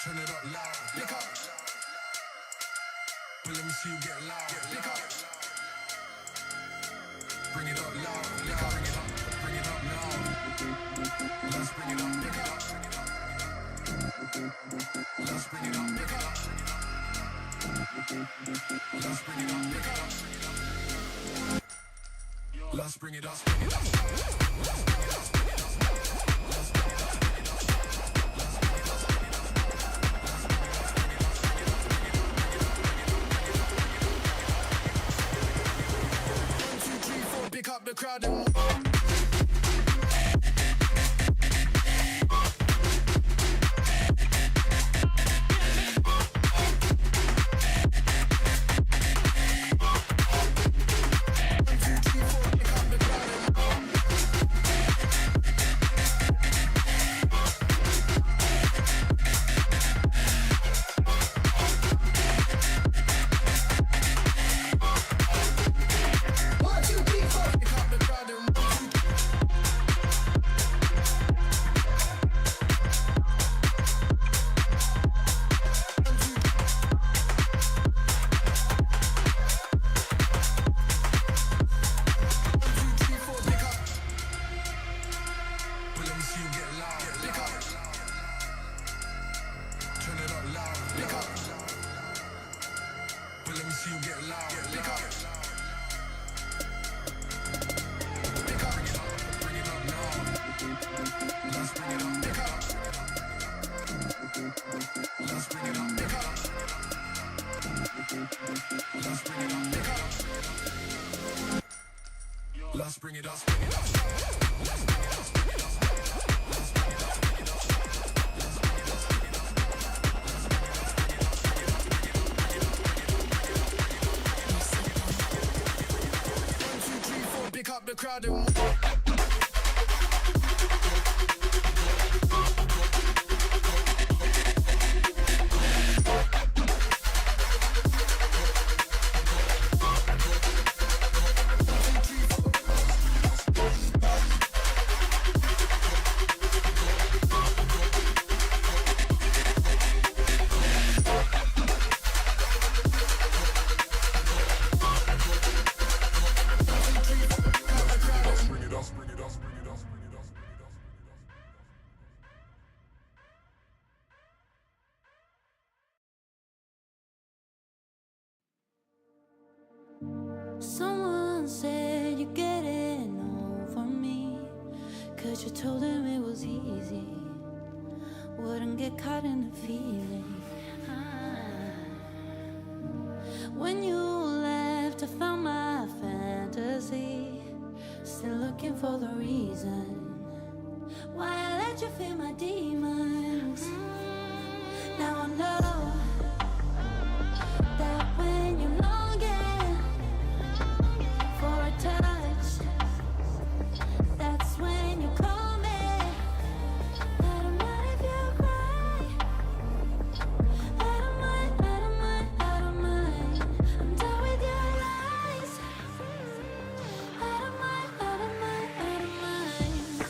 Turn it up loud, lick up. But let me see you get loud, lick up. Bring it up loud, lick up. Bring it up loud. Let's bring it up, lick up. Let's bring it up, lick up. Let's bring it up, lick up. Let's bring it up, bring it up. Let's bring it up. Pick up the crowd and let's bring it up. Pick up the crowd and someone said you're getting over me, 'cause you told him it was easy, wouldn't get caught in the feeling. When you left, I found my fantasy, still looking for the reason why I let you feel my demons. Now I know that when you're longing for a touch, that's when you call me. I don't mind if you cry, I don't mind, I don't mind, I don't mind. I'm done with your lies. I don't mind, I don't mind, I don't mind.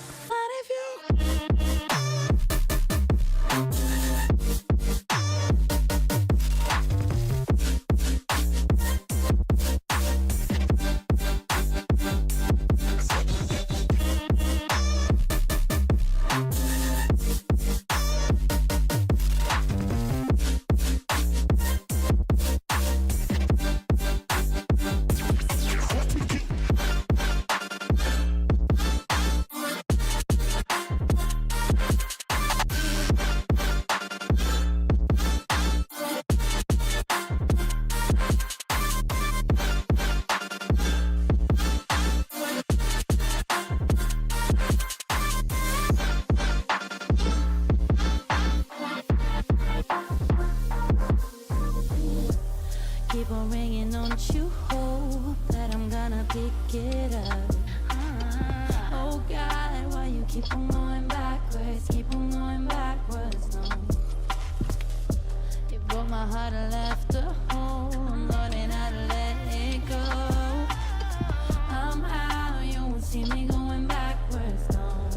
phone ringing, don't you hope that I'm gonna pick it up. Oh God, why you keep on going backwards, keep on going backwards, no. You broke my heart and left a hole, I'm learning how to let it go. Somehow you won't see me going backwards, no.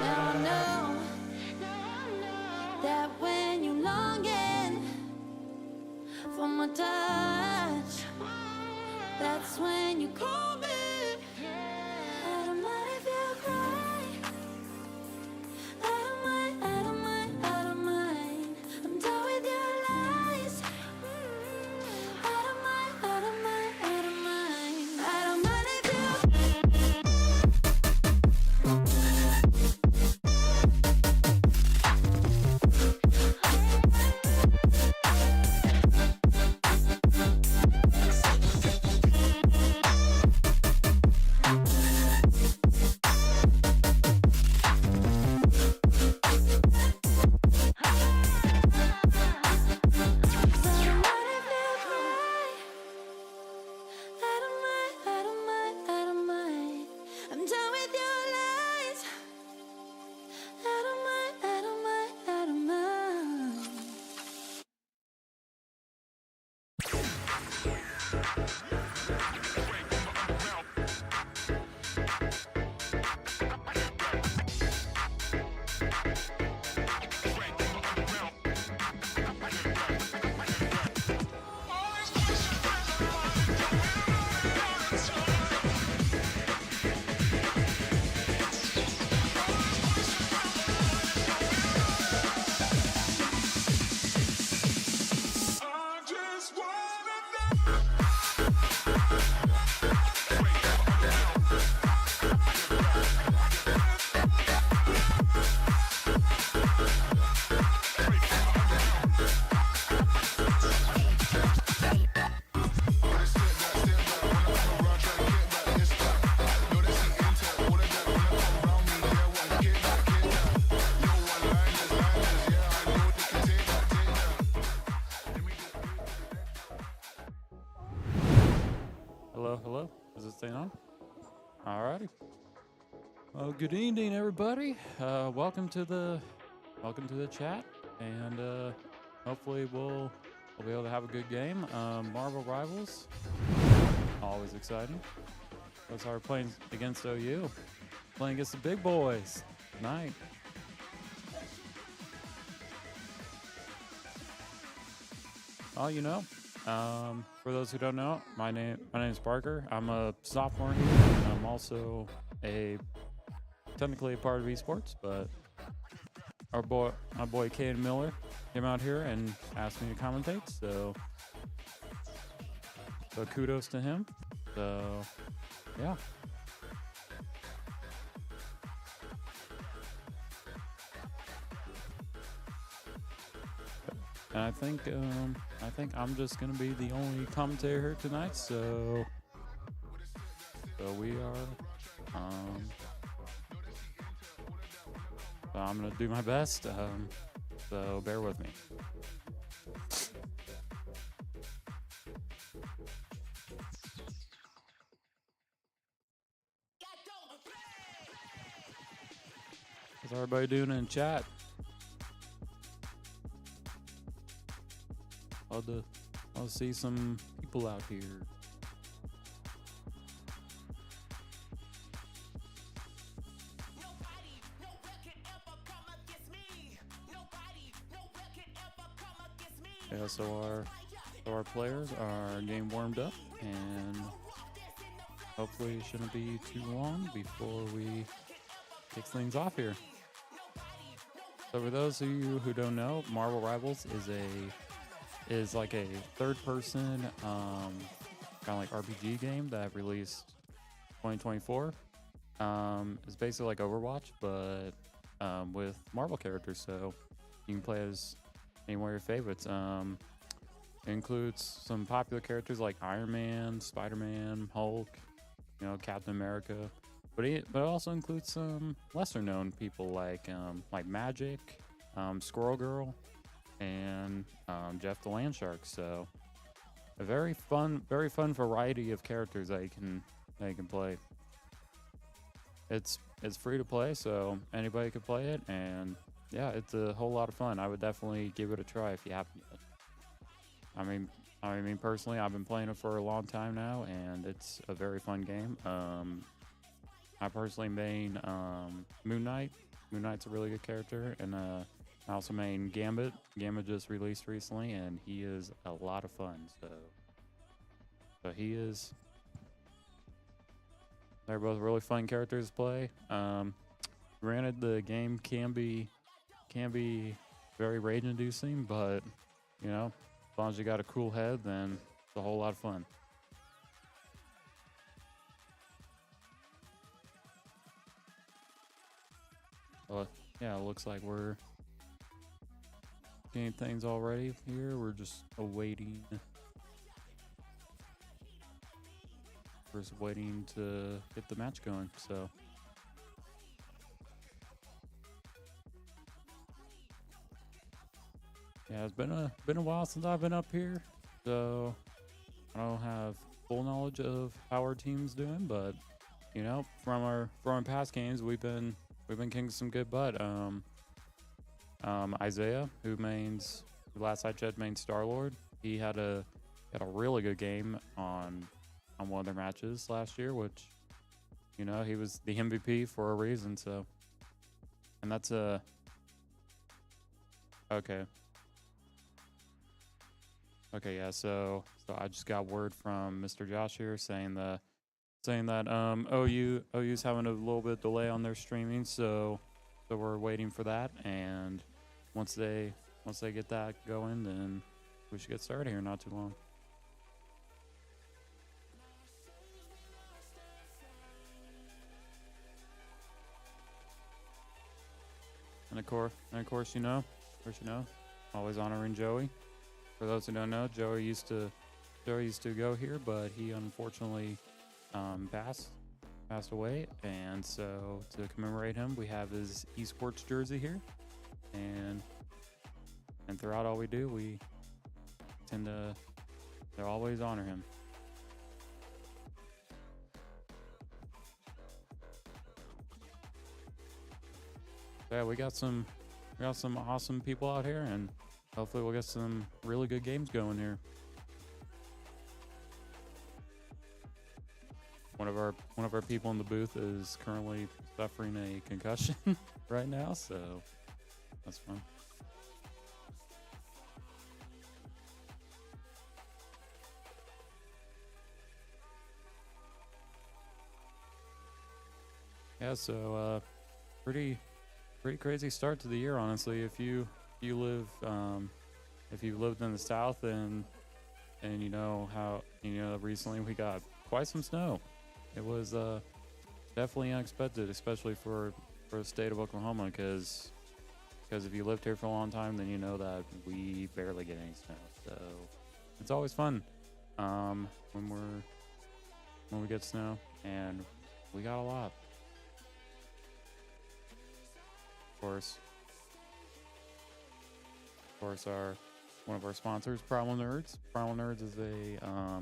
Now I know that when you longing for my touch, that's when you call me. I don't mind if you cry. I don't mind, I don't mind, I don't mind. I'm done with your lies. I don't mind, I don't mind, I don't mind. I don't mind if you. Hello, hello. Is this thing on? Alrighty. Well, good evening, everybody. Welcome to the chat, and hopefully we'll be able to have a good game. Marvel Rivals, always exciting. That's how we're playing against OU, playing against the big boys tonight. Oh, you know. For those who don't know, my name is Parker. I'm a sophomore here, and I'm also technically a part of esports. But my boy Caden Miller came out here and asked me to commentate. So kudos to him. So yeah. And I think I'm just gonna be the only commentator here tonight. So we are. So I'm gonna do my best. So bear with me. How's everybody doing in chat? I'll see some people out here. Yeah, so our players are getting warmed up, and hopefully it shouldn't be too long before we kick things off here. So for those of you who don't know, Marvel Rivals is like a third-person kind of like RPG game that released 2024. It's basically like Overwatch, but with Marvel characters, so you can play as any one of your favorites. It includes some popular characters like Iron Man, Spider-Man, Hulk, Captain America, but it also includes some lesser-known people like Magic, Squirrel Girl, and Jeff the Land Shark. So a very fun variety of characters that you can play. It's free to play, so anybody can play it, and yeah, it's a whole lot of fun. I would definitely give it a try if you haven't yet. I mean, personally, I've been playing it for a long time now, and it's a very fun game. I personally main Moon Knight. Moon Knight's a really good character, and I also main Gambit. Gambit just released recently, and he is a lot of fun. So he is. They're both really fun characters to play. Granted, the game can be very rage-inducing, but you know, as long as you got a cool head, then it's a whole lot of fun. Well, yeah, it looks like we're getting things all ready here. We're just awaiting. We're just waiting to get the match going. So. Yeah, it's been a while since I've been up here, so I don't have full knowledge of how our team's doing, but you know, from our past games, we've been kicking some good butt. Isaiah, who last I checked mains Star-Lord, he had a really good game on one of their matches last year, which, you know, he was the MVP for a reason. So, and that's okay. Okay, yeah. So I just got word from Mr. Josh here saying that OU's having a little bit of delay on their streaming, so we're waiting for that, and once they get that going, then we should get started here. Not too long. And of course, you know, always honoring Joey. For those who don't know, Joey used to go here, but he unfortunately passed away, and so to commemorate him, we have his esports jersey here, and throughout all we do, we tend to always honor him. Yeah, we got some awesome people out here, and hopefully we'll get some really good games going here. One of our people in the booth is currently suffering a concussion right now, so that's fun. Yeah, so pretty crazy start to the year, honestly. If you live if you've lived in the South and you know how, you know, recently we got quite some snow. It was definitely unexpected, especially for the state of Oklahoma, because if you lived here for a long time, then you know that we barely get any snow. So it's always fun when we get snow, and we got a lot. Of course, one of our sponsors, Primal Nerds. Primal Nerds is I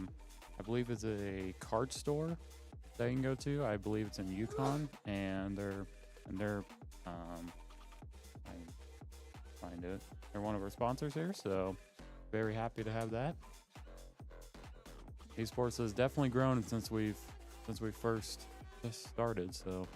believe it's a card store that you can go to. I believe it's in Yukon, and they're they're one of our sponsors here, so very happy to have that. Esports has definitely grown since we first started, so.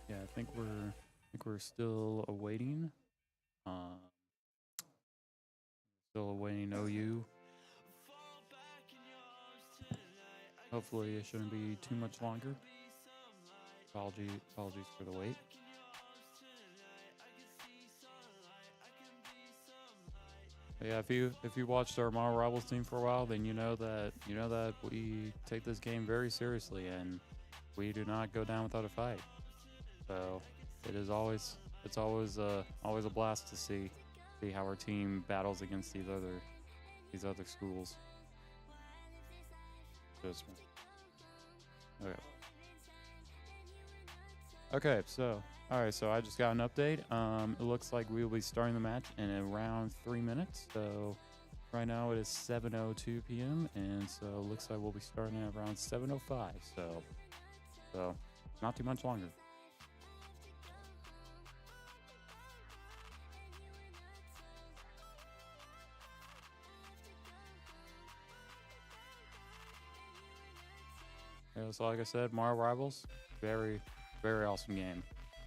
Yeah, I think we're still awaiting. Still awaiting OU. Hopefully, it shouldn't be too much longer. Apologies for the wait. But yeah, if you watched our Marvel Rivals team for a while, then you know that we take this game very seriously, and we do not go down without a fight. So it is always it's always a blast to see how our team battles against these other schools. Just okay. Okay, so all right, so I just got an update. It looks like we will be starting the match in around 3 minutes. So right now it is 7:02 p.m. and so it looks like we'll be starting at around 7:05. So not too much longer. Yeah, so like I said, Mario Rivals, very awesome game.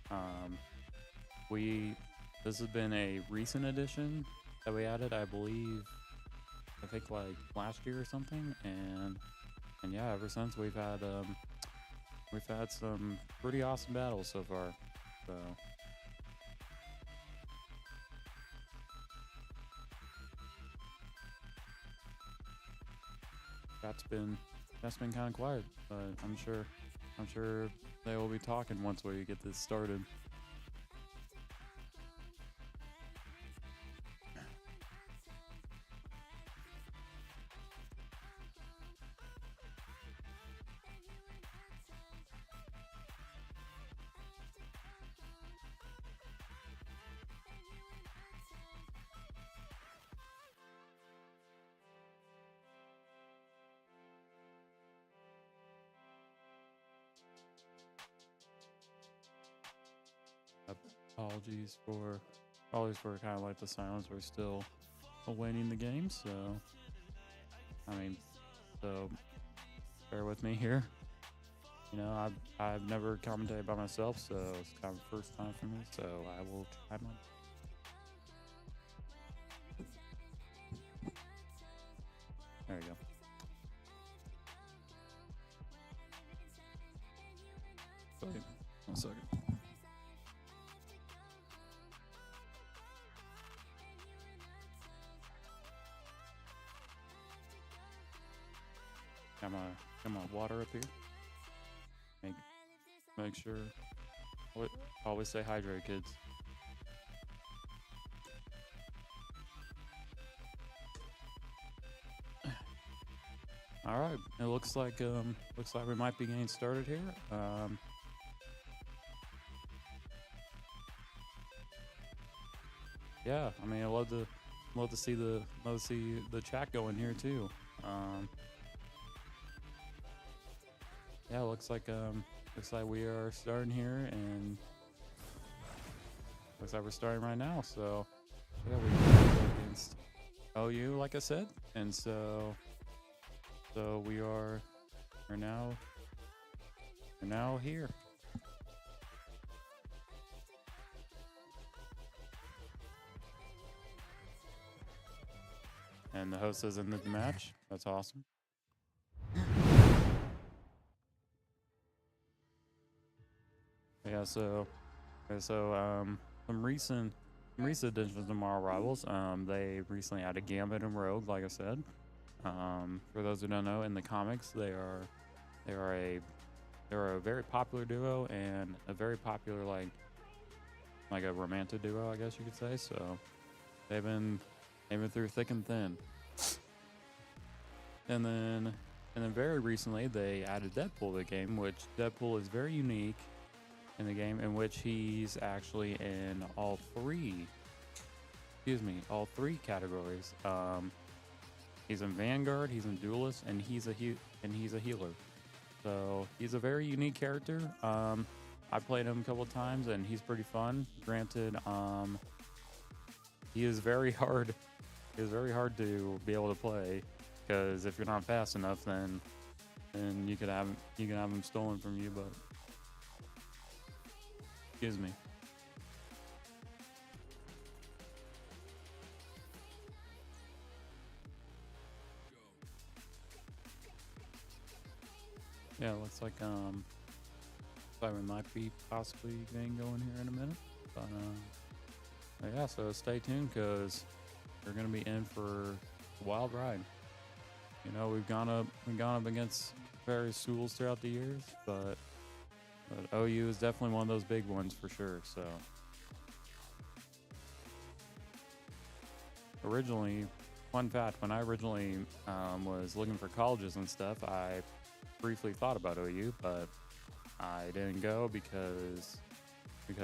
Um, this has been a recent addition that we added, I believe. I think like last year or something, and yeah, ever since we've had some pretty awesome battles so far. So that's been kind of quiet, but I'm sure they will be talking once we get this started. Apologies for kind of like the silence. We're still awaiting the game, so I mean, so bear with me here. You know, I've never commentated by myself, so it's kind of the first time for me. So I will try my. There you go. Wait, 1 second. Got my water up here. Make sure. Always stay hydrated, kids. All right, it looks like we might be getting started here. Yeah, I mean, I love to see the chat going here too. Yeah, looks like we are starting here, and looks like we're starting right now. So yeah, we go against OU, like I said, and so we're now here. And the host is in the match. That's awesome. Yeah, so some recent additions to Mario Rivals. They recently added Gambit and Rogue, like I said. For those who don't know, in the comics, they are a very popular duo and a very popular like a romantic duo, I guess you could say. So they've been through thick and thin. And then very recently they added Deadpool to the game, which Deadpool is very unique in the game, in which he's actually in all three categories. He's in Vanguard, he's in Duelist, and he's a healer. So he's a very unique character. I played him a couple of times, and he's pretty fun. Granted, he is very hard. He is very hard to be able to play, because if you're not fast enough, then you could have him stolen from you. But excuse me. Yeah, looks like we might be possibly getting going here in a minute. But yeah, so stay tuned, because we're gonna be in for a wild ride. You know, we've gone up against various schools throughout the years, but OU is definitely one of those big ones for sure. So originally, fun fact, when I originally was looking for colleges and stuff, I briefly thought about OU, but I didn't go because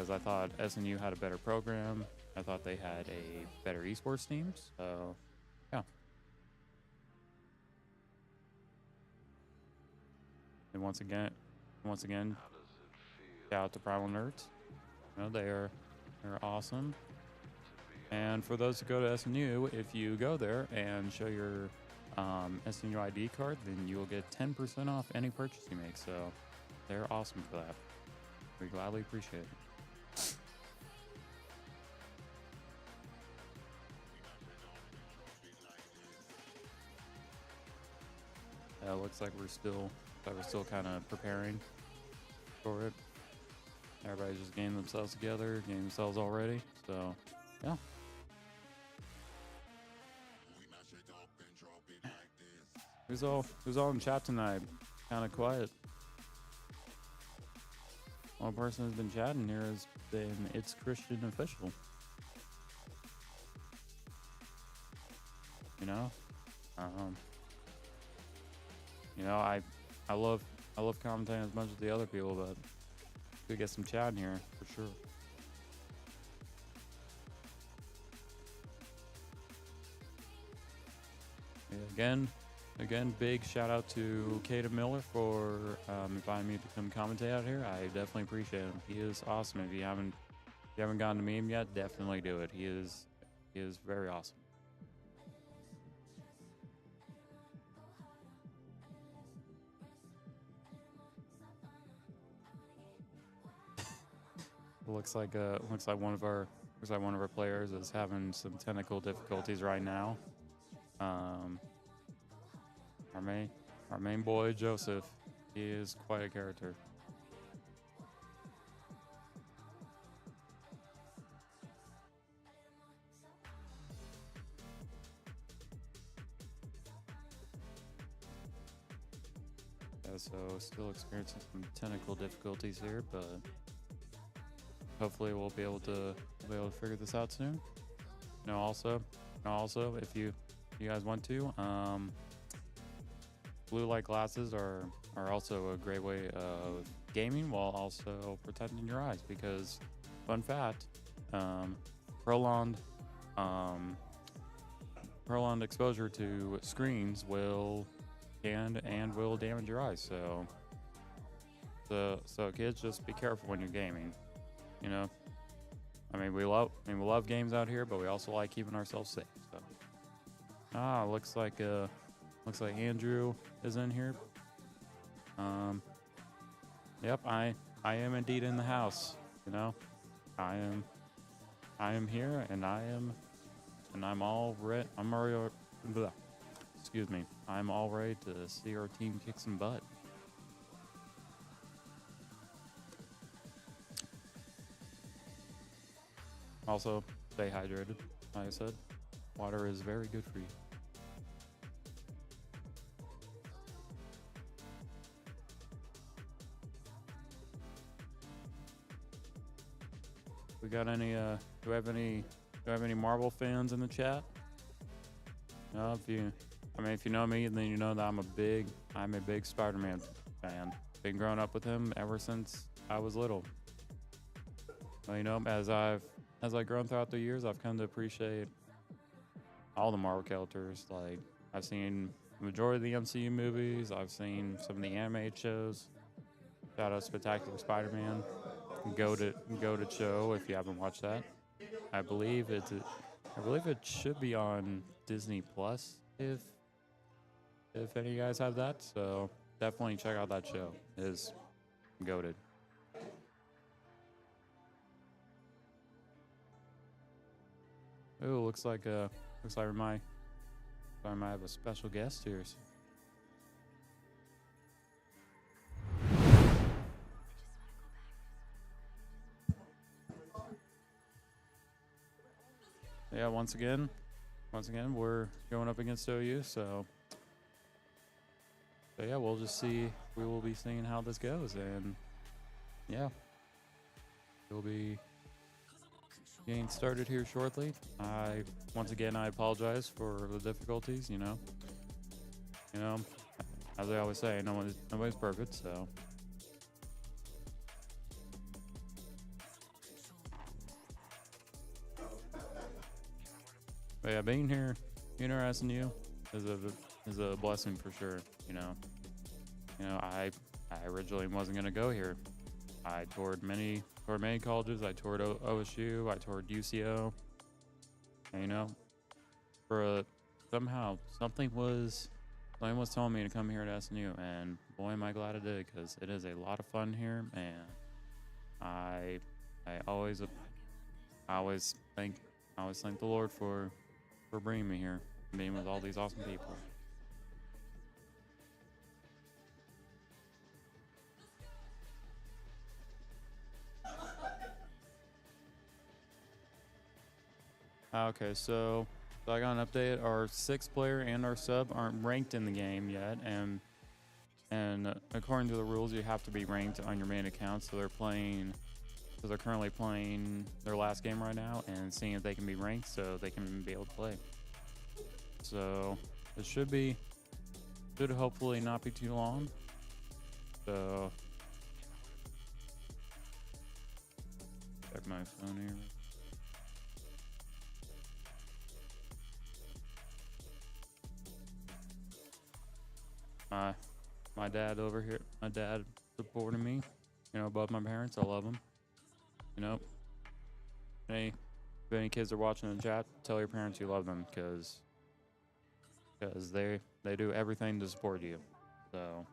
I thought SNU had a better program. I thought they had a better esports team. So, yeah. And once again, shout out to Primal Nerds. You know, they're awesome. And for those who go to SNU, if you go there and show your SNU ID card, then you will get 10% off any purchase you make. So they're awesome for that. We gladly appreciate it. Looks like we're still kind of preparing for it. Everybody's just getting themselves together, getting themselves all ready. So, yeah. Who's all in chat tonight? Kind of quiet. One person who's been chatting here has been It's Christian Official. You know, I love commentating as much as the other people, but we get some chat in here for sure. Yeah, again, big shout out to Kata Miller for inviting me to come commentate out here. I definitely appreciate him. He is awesome. If you haven't gotten to meet him yet, definitely do it. He is very awesome. Looks like one of our players is having some technical difficulties right now. Our main boy Joseph, he is quite a character. Yeah, so still experiencing some technical difficulties here, but hopefully we'll be able to figure this out soon. Also, if you guys want to, blue light glasses are also a great way of gaming while also protecting your eyes, because fun fact, prolonged exposure to screens will damage your eyes. So kids, just be careful when you're gaming. You know, we love games out here, but we also like keeping ourselves safe. So, looks like Andrew is in here. Yep, I am indeed in the house. You know, I am here, and I'm all ready. Excuse me. I'm all ready to see our team kick some butt. Also, stay hydrated. Like I said, water is very good for you. We got any? Do we have any Marvel fans in the chat? No, if you know me, then you know that I'm a big Spider-Man fan. Been growing up with him ever since I was little. Well, you know, as I've grown throughout the years, I've come to appreciate all the Marvel characters. Like, I've seen the majority of the MCU movies. I've seen some of the animated shows. Shout out Spectacular Spider-Man. Go to show if you haven't watched that. I believe it should be on Disney Plus if any of you guys have that. So definitely check out that show. It is goated. Oh, looks like we might have a special guest here. Yeah, once again, we're going up against OU, so yeah, we'll just see. We will be seeing how this goes, and yeah, it'll be getting started here shortly. Once again I apologize for the difficulties. You know, as I always say, nobody's perfect. So, but yeah, being here at SNU is a blessing for sure. I originally wasn't gonna go here. I toured many colleges. I toured OSU. I toured UCO. And, somehow something was telling me to come here to SNU, and boy, am I glad I did, because it is a lot of fun here, and I always thank the Lord for bringing me here, being with all these awesome people. Okay, so I got an update. Our 6th player and our sub aren't ranked in the game yet, and according to the rules, you have to be ranked on your main account. So they're currently playing their last game right now and seeing if they can be ranked so they can be able to play. So it should hopefully not be too long. So check my phone here. My dad over here, my dad supporting me, above my parents. I love them. If any kids are watching in the chat, tell your parents you love them, because they do everything to support you. So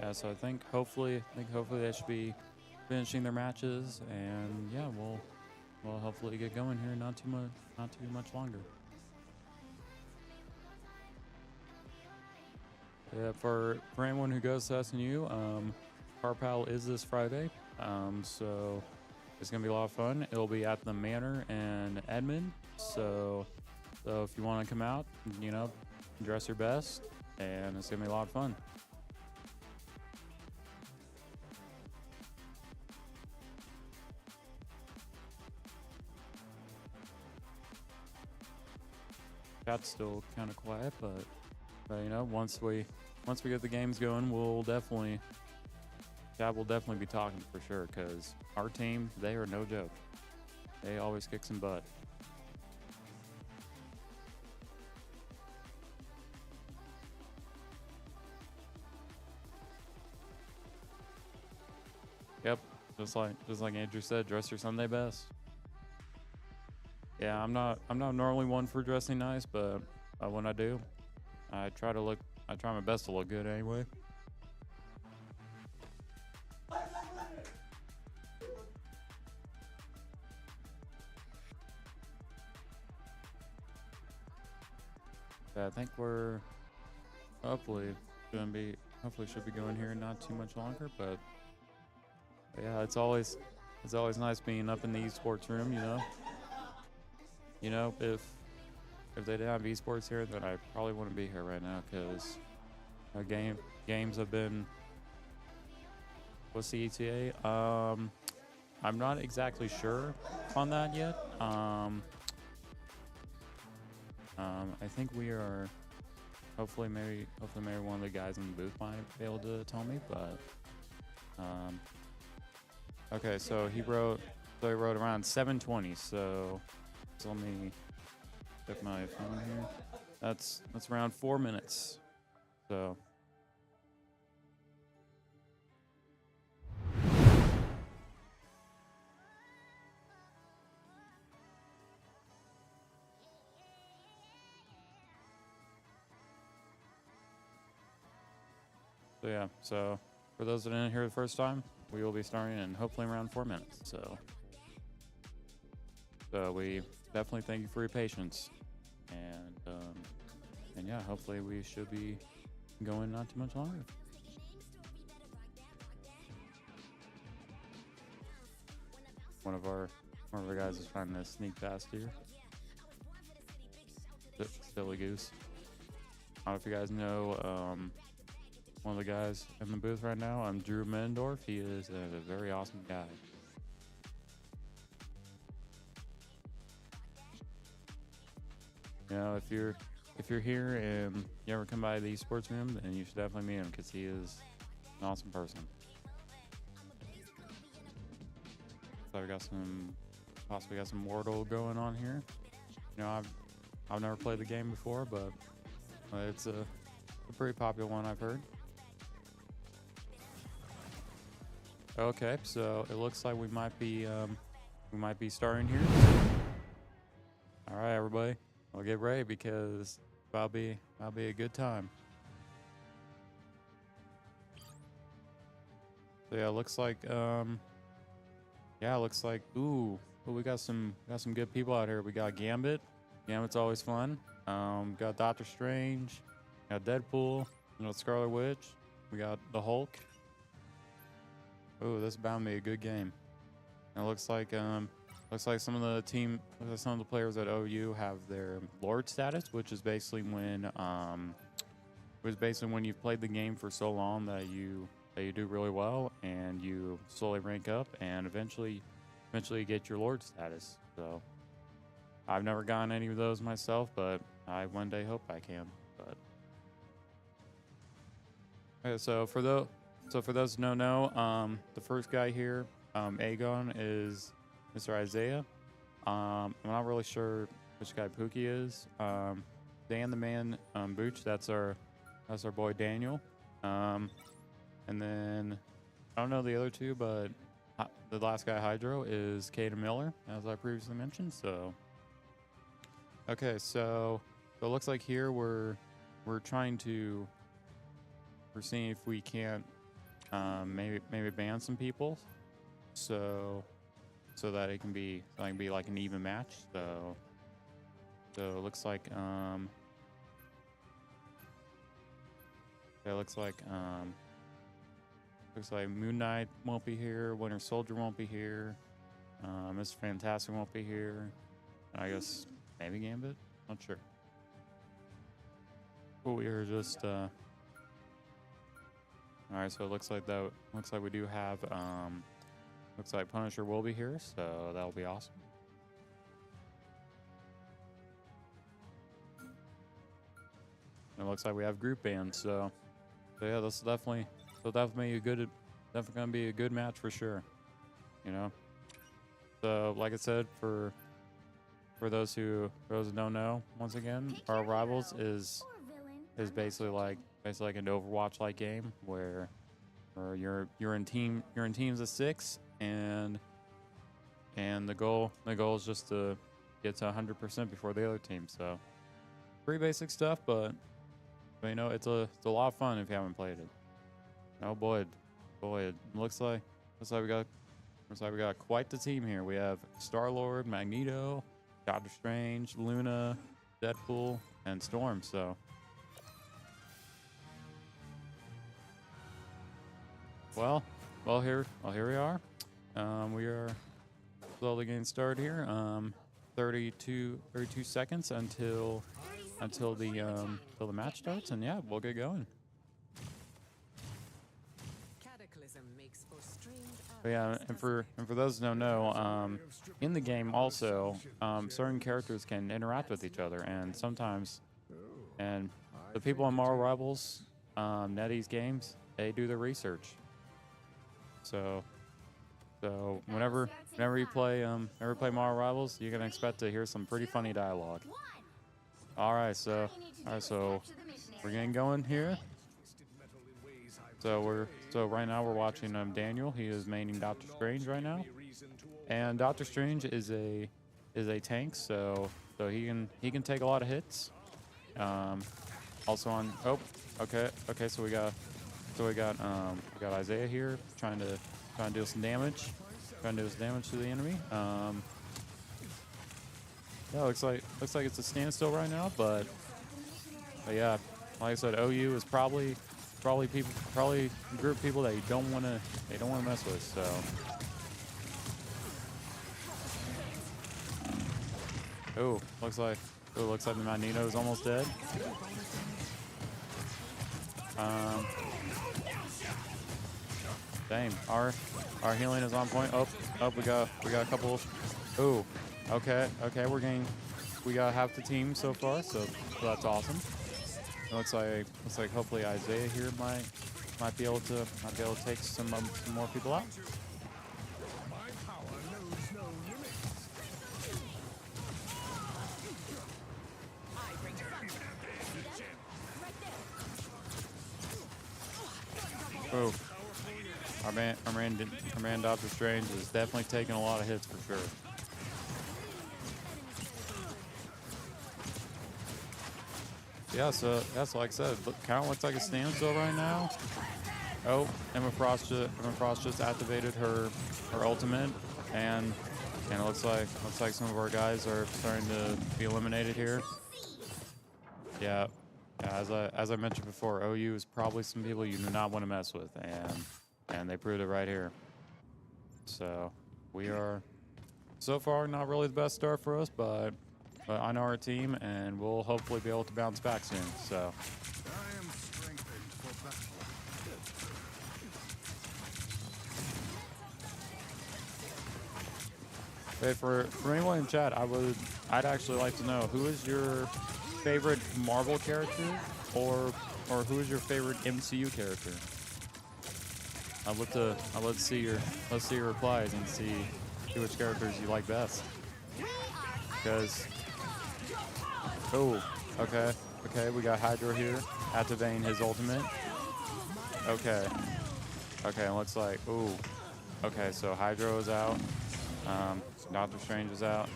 yeah, so I think hopefully they should be finishing their matches, and yeah, we'll hopefully get going here not too much longer. Yeah, for anyone who goes to SNU, Carpal is this Friday, so it's gonna be a lot of fun. It'll be at the Manor in Edmond, so if you want to come out, dress your best, and it's gonna be a lot of fun. Chat's still kind of quiet, but once we get the games going, Chat will definitely be talking for sure, because our team, they are no joke. They always kick some butt. Yep, just like Andrew said, dress your Sunday best. Yeah, I'm not normally one for dressing nice, but when I do, I try my best to look good anyway. Yeah, I think we're hopefully should be going here not too much longer, but yeah, it's always nice being up in the esports room, if they didn't have esports here, then I probably wouldn't be here right now, because our games have been. What's the ETA? I'm not exactly sure on that yet. I think we are. Hopefully, maybe one of the guys in the booth might be able to tell me. But okay, so he wrote around 7:20. So let me check my phone here. That's around 4 minutes. So. So yeah, so for those that didn't hear the first time, we will be starting in hopefully around 4 minutes. So we definitely thank you for your patience, and yeah, hopefully we should be going not too much longer. one of our guys is trying to sneak past here. Silly goose. I don't know if you guys know one of the guys in the booth right now. I'm Drew Mendorf. He is a very awesome guy. You know, if you're here and you ever come by the sports room, then you should definitely meet him because he is an awesome person. So we got possibly got some Wordle going on here. You know, I've never played the game before, but it's a pretty popular one, I've heard. Okay, so it looks like we might be starting here. All right, everybody, well, get ready because that'll be a good time. So yeah, it looks like ooh, we got some good people out here. We got Gambit. Gambit's always fun. Got Doctor Strange, got Deadpool, you know, Scarlet Witch. We got the Hulk. Ooh, this is bound to be a good game. And it looks like some of the players at OU have their Lord status, which is basically when you've played the game for so long that you do really well and you slowly rank up and eventually get your Lord status. So I've never gotten any of those myself, but I one day hope I can. But okay, so for those who don't know, the first guy here, Aegon, is Mr. Isaiah. I'm not really sure which guy Pookie is. Dan the Man Booch, that's our boy Daniel. And then I don't know the other two, but the last guy, Hydro, is Caden Miller, as I previously mentioned. So okay, so it looks like here we're seeing if we can't maybe ban some people, so that it can be like an even match. So it looks like Moon Knight won't be here, Winter Soldier won't be here, Mr. Fantastic won't be here. I guess maybe Gambit, not sure. But we are just all right. So it looks like we do have looks like Punisher will be here, so that'll be awesome. And it looks like we have group bands, so yeah, this is definitely gonna be a good match for sure. You know, so like I said, for those who don't know, once again, our Rivals is basically like an Overwatch like game where you're in teams of 6, and the goal is just to get to 100% before the other team. So pretty basic stuff, but you know, it's a lot of fun if you haven't played it. Oh boy, it looks like we got quite the team here. We have Star-Lord, Magneto, Doctor Strange, Luna, Deadpool, and Storm. So well, here we are. We are slowly getting started here. 32 seconds until the match starts, and yeah, we'll get going. But yeah, and for those who don't know, in the game also, certain characters can interact with each other, and sometimes, and the people on Marvel Rivals, NetEase Games, they do their research. So whenever you play Marvel Rivals, you can expect to hear some pretty funny dialogue. All right, so we're getting going here. So right now we're watching Daniel. He is maining Doctor Strange right now, and Doctor Strange is a tank, so he can take a lot of hits. Also on okay, so we got Isaiah here trying to do some damage, to the enemy. Yeah, looks like it's a standstill right now, but yeah, like I said, OU is probably a group of people that you don't want to mess with. So Oh, looks like the Magneto is almost dead. Dang, our healing is on point. Oh, we got a couple. Oh, okay, we got half the team so far, so that's awesome. It looks like hopefully Isaiah here might be able to take some more people out. Oh, our man Doctor Strange is definitely taking a lot of hits for sure. Yeah, so like I said, kind of looks like a standstill right now. Oh, Emma Frost just activated her ultimate, and it looks like some of our guys are starting to be eliminated here. Yeah, as I mentioned before, OU is probably some people you do not want to mess with, and they proved it right here. So we are so far not really the best start for us, but I know our team, and we'll hopefully be able to bounce back soon. So. I am strengthened for battle. Hey, for anyone in chat, I'd actually like to know who is your favorite Marvel character, or who is your favorite MCU character? I'd love to see your replies and see which characters you like best. Because okay, we got Hydra here activating his ultimate. Okay, it looks like okay, so Hydra is out. Doctor Strange is out.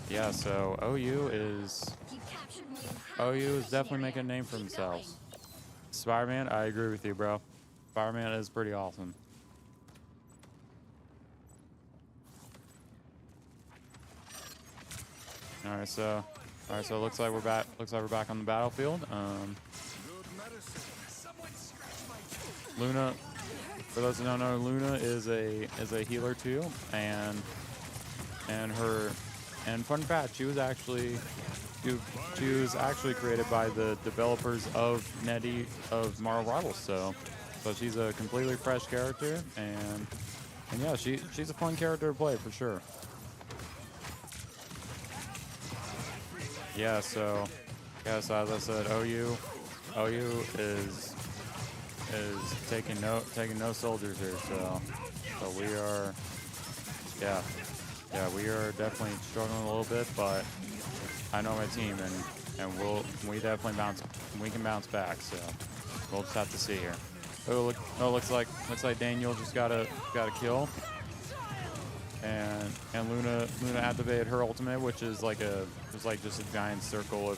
Yeah, so OU is definitely making a name for themselves. Spider-Man, I agree with you, bro. Spider-Man is pretty awesome. All right, so it looks like we're back. Looks like we're back on the battlefield. Luna, for those who don't know, Luna is a healer too, and fun fact, she was actually created by the developers of of Marvel Rivals. So she's a completely fresh character, and yeah, she's a fun character to play for sure. Yeah, so as I said, OU is taking no soldiers here, so we are we are definitely struggling a little bit, but I know my team, and we definitely can bounce back, so we'll just have to see here. Looks like Daniel just got a kill. And Luna activated her ultimate, which is just a giant circle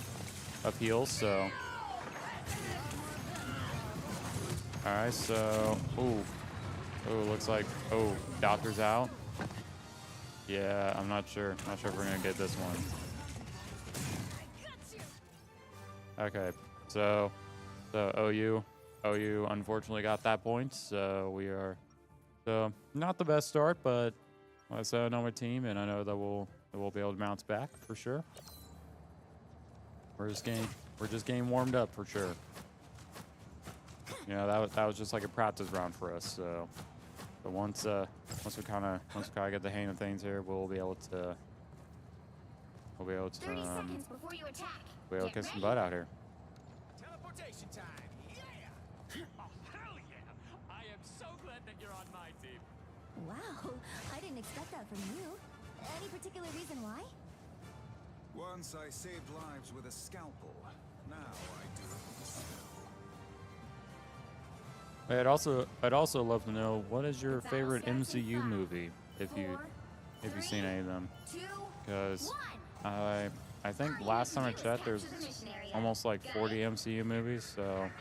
of heals. So, all right. So, looks like Doctor's out. Yeah, I'm not sure. Not sure if we're gonna get this one. Okay, so OU unfortunately got that point. So we are not the best start, but. Like I said, I know my team, and I know that we'll be able to bounce back for sure. We're just getting warmed up for sure. You know, that was just like a practice round for us. So, but once we kind of get the hang of things here, we'll be able to 30 seconds before you attack. kick some butt out here. Teleportation time. Yeah. Oh, hell yeah. I am so glad that you're on my team. Wow, I didn't expect that from you. Any particular reason why? Once I saved lives with a scalpel. Now I do it with a stone. I'd also love to know, what is your favorite MCU movie, if you've seen any of them? Because I think last time I checked, there's almost like 40 MCU movies. So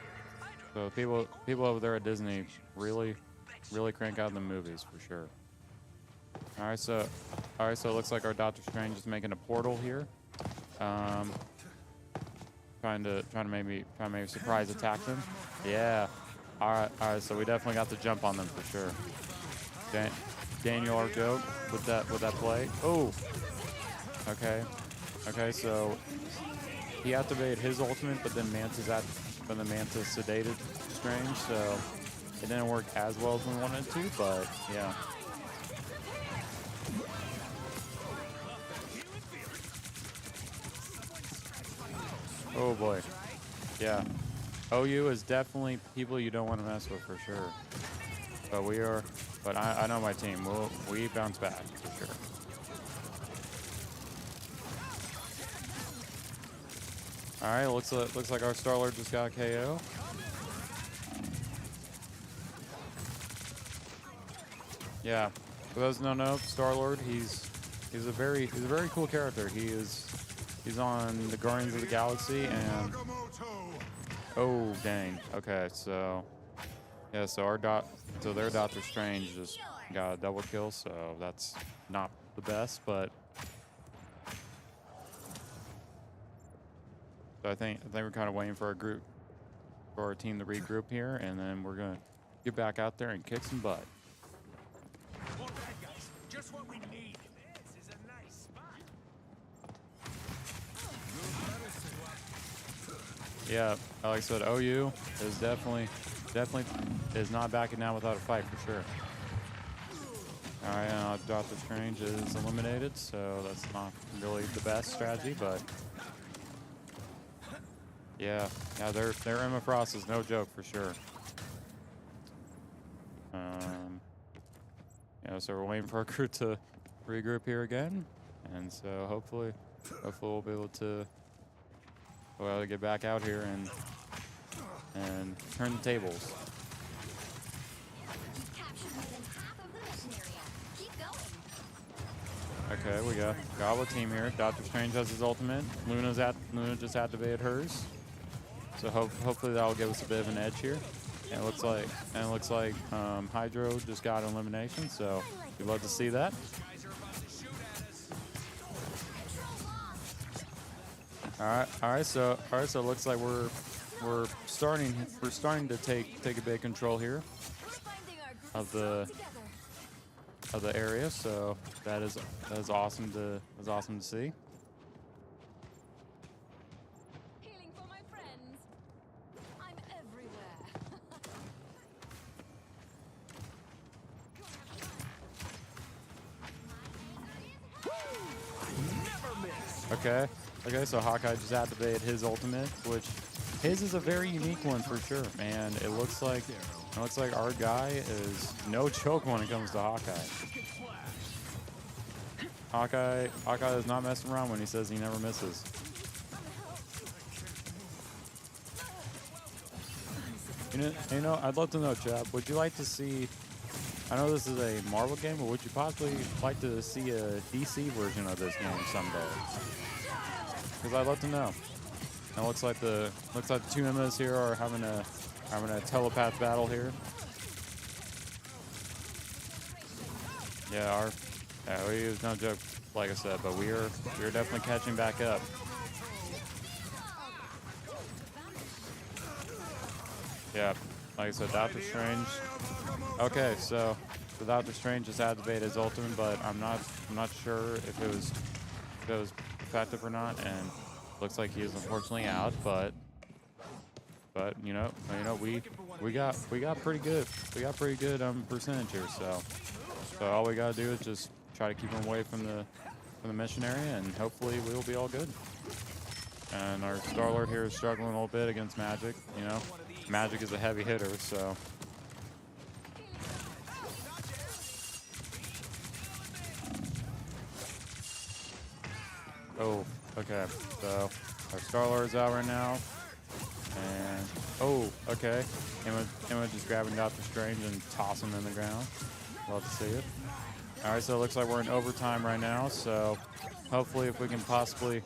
people over there at Disney really crank out the movies for sure. All right, so it looks like our Doctor Strange is making a portal here. Trying to maybe surprise attack them. Yeah. All right. So we definitely got the jump on them for sure. Daniel, our joke with that play. Oh. Okay. Okay, so he activated his ultimate, but then Mantis sedated Strange, so it didn't work as well as we wanted it to, but yeah. Oh boy. Yeah. OU is definitely people you don't want to mess with for sure. But I know my team. We bounce back for sure. All right, looks like our Star-Lord just got KO. Yeah, for those who don't know, Star-Lord, he's a very cool character. He's on the Guardians of the Galaxy, and oh dang. Okay, so yeah, so their Doctor Strange just got a double kill, so that's not the best, but so I think we're kind of waiting for our team to regroup here, and then we're gonna get back out there and kick some butt. More bad guys. Just what we need. This is a nice spot. Yeah, like I said, OU is definitely is not backing down without a fight for sure. All right, Doctor Strange is eliminated, so that's not really the best strategy, but yeah, their Emma Frost is no joke for sure. Yeah, so we're waiting for our crew to regroup here again, and so hopefully we'll be able to get back out here and turn the tables. Okay, we got Gobble team here. Doctor Strange has his ultimate. Luna just activated hers. So hopefully that'll give us a bit of an edge here. And it looks like Hydro just got an elimination. So we'd love to see that. All right. So it looks like we're starting to take a bit of control here of the area. So that is awesome to see. Healing for my friends. I'm everywhere. Okay, so Hawkeye just activated his ultimate, which his is a very unique one for sure, and it looks like our guy is no joke when it comes to Hawkeye. Hawkeye is not messing around when he says he never misses. You know, I'd love to know, Chap, would you like to see, I know this is a Marvel game, but would you possibly like to see a DC version of this game someday? Because I'd love to know. And it looks like the two Emmas here are having a telepath battle here. Yeah, we is no joke, like I said, but we're definitely catching back up. Yeah, like I said, Doctor Strange. Okay, so Doctor Strange just activated his ultimate, but I'm not sure if it was effective or not, and looks like he is unfortunately out. But you know we got pretty good percentage here. So all we gotta do is just try to keep him away from the mission area, and hopefully we will be all good. And our Star-Lord here is struggling a little bit against Magic. You know, Magic is a heavy hitter, so. Oh, okay. So our Star-Lord's out right now. And, oh, okay. Emma just grabbing Doctor Strange and tossing him in the ground. Love to see it. All right, so it looks like we're in overtime right now. So hopefully if we can possibly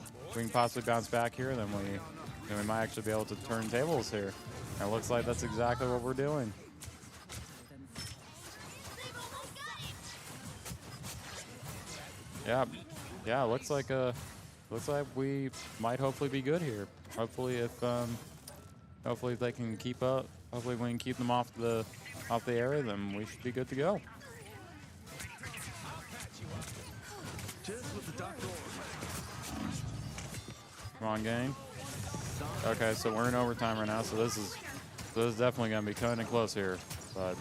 bounce back here, then we might actually be able to turn tables here. And it looks like that's exactly what we're doing. Yeah, looks like we might hopefully be good here. Hopefully if they can keep up, hopefully we can keep them off the area, then we should be good to go. Come on, game. Okay, so we're in overtime right now, so this is definitely gonna be kind of close here. But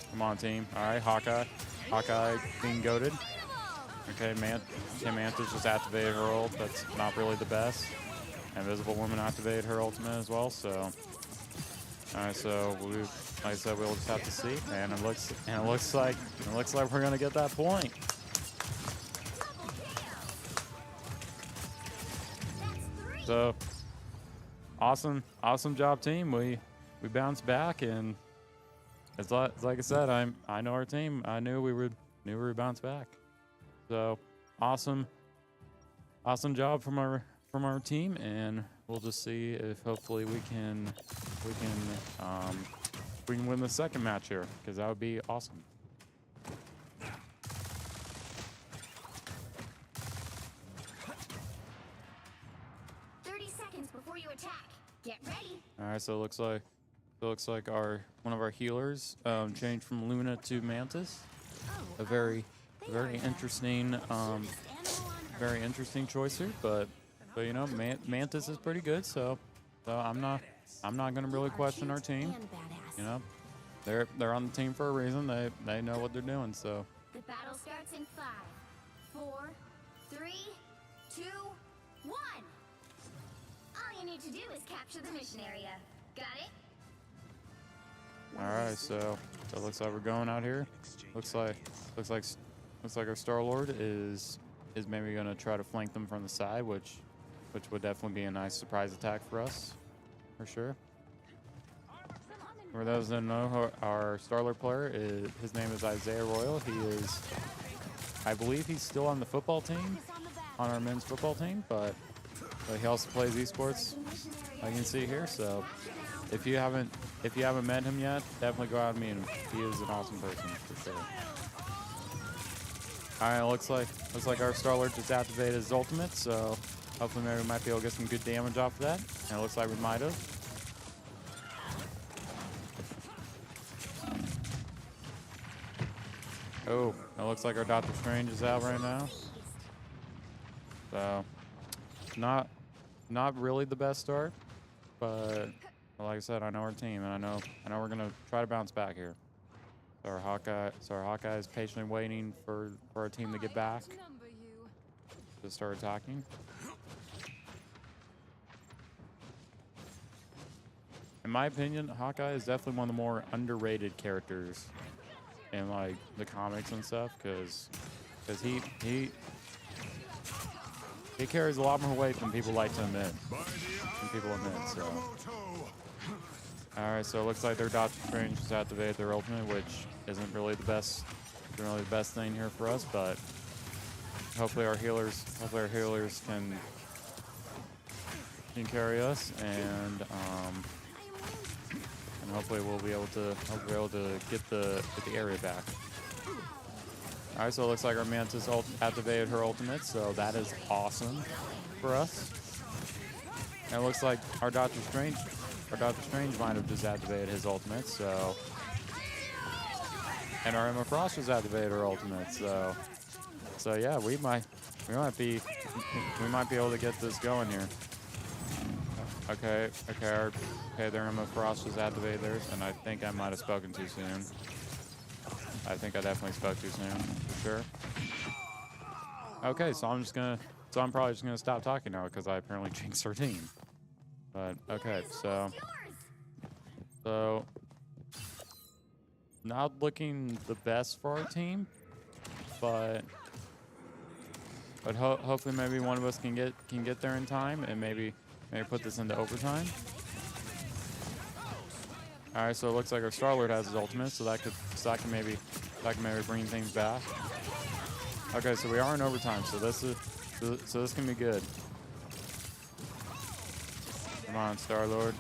come on, team. All right, Hawkeye being goated. Okay, Tim Mantis just activated her ult. That's not really the best. Invisible Woman activated her ultimate as well. So, all right, so like I said, we'll just have to see. And it looks like we're gonna get that point. So, awesome job, team. We bounced back, and it's like I said, I know our team. I knew we would bounce back. So, awesome job from our team, and we'll just see if hopefully we can win the second match here, because that would be awesome. 30 seconds before you attack. Get ready. All right, so it looks like one of our healers changed from Luna to Mantis. A very interesting choice here, but you know, Mantis is pretty good, so I'm not gonna really question our team. You know, they're on the team for a reason. They know what they're doing. So The battle starts in 5, 4, 3, 2, 1. All you need to do is capture the mission area. Got it? all right, so it looks like we're going out here. Looks like our Star-Lord is maybe gonna try to flank them from the side, which would definitely be a nice surprise attack for us, for sure. For those that don't know, our Star-Lord player his name is Isaiah Royal. I believe he's still on the football team, on our men's football team, but he also plays esports, I can see here. So if you haven't met him yet, definitely go out and meet him. He is an awesome person for sure. All right, looks like our Star-Lord just activated his ultimate, so hopefully maybe we might be able to get some good damage off of that. And it looks like we might have. Oh, it looks like our Doctor Strange is out right now. So, not really the best start, but like I said, I know our team, and I know we're gonna try to bounce back here. So our Hawkeye is patiently waiting for our team to get back to start attacking. In my opinion, Hawkeye is definitely one of the more underrated characters in like the comics and stuff, because he carries a lot more weight than people like to admit. So. All right, so it looks like their Doctor Strange has activated their ultimate, which isn't really the best thing here for us, but hopefully our healers can carry us, and hopefully we'll be able to get the area back. All right, so it looks like our Mantis activated her ultimate, so that is awesome for us. And it looks like our Doctor Strange might have just activated his ultimate, so. And our Emma Frost has activated her ultimate, so yeah, we might be able to get this going here. Okay, their Emma Frost has activated theirs, and I think I might have spoken too soon. I think I definitely spoke too soon, for sure. Okay, so I'm probably just gonna stop talking now because I apparently jinxed our team. But okay, so not looking the best for our team, but hopefully maybe one of us can get there in time and maybe put this into overtime. All right, so it looks like our Star-Lord has his ultimate, so that can maybe bring things back. Okay, so we are in overtime, so this can be good. Come on, Star-Lord.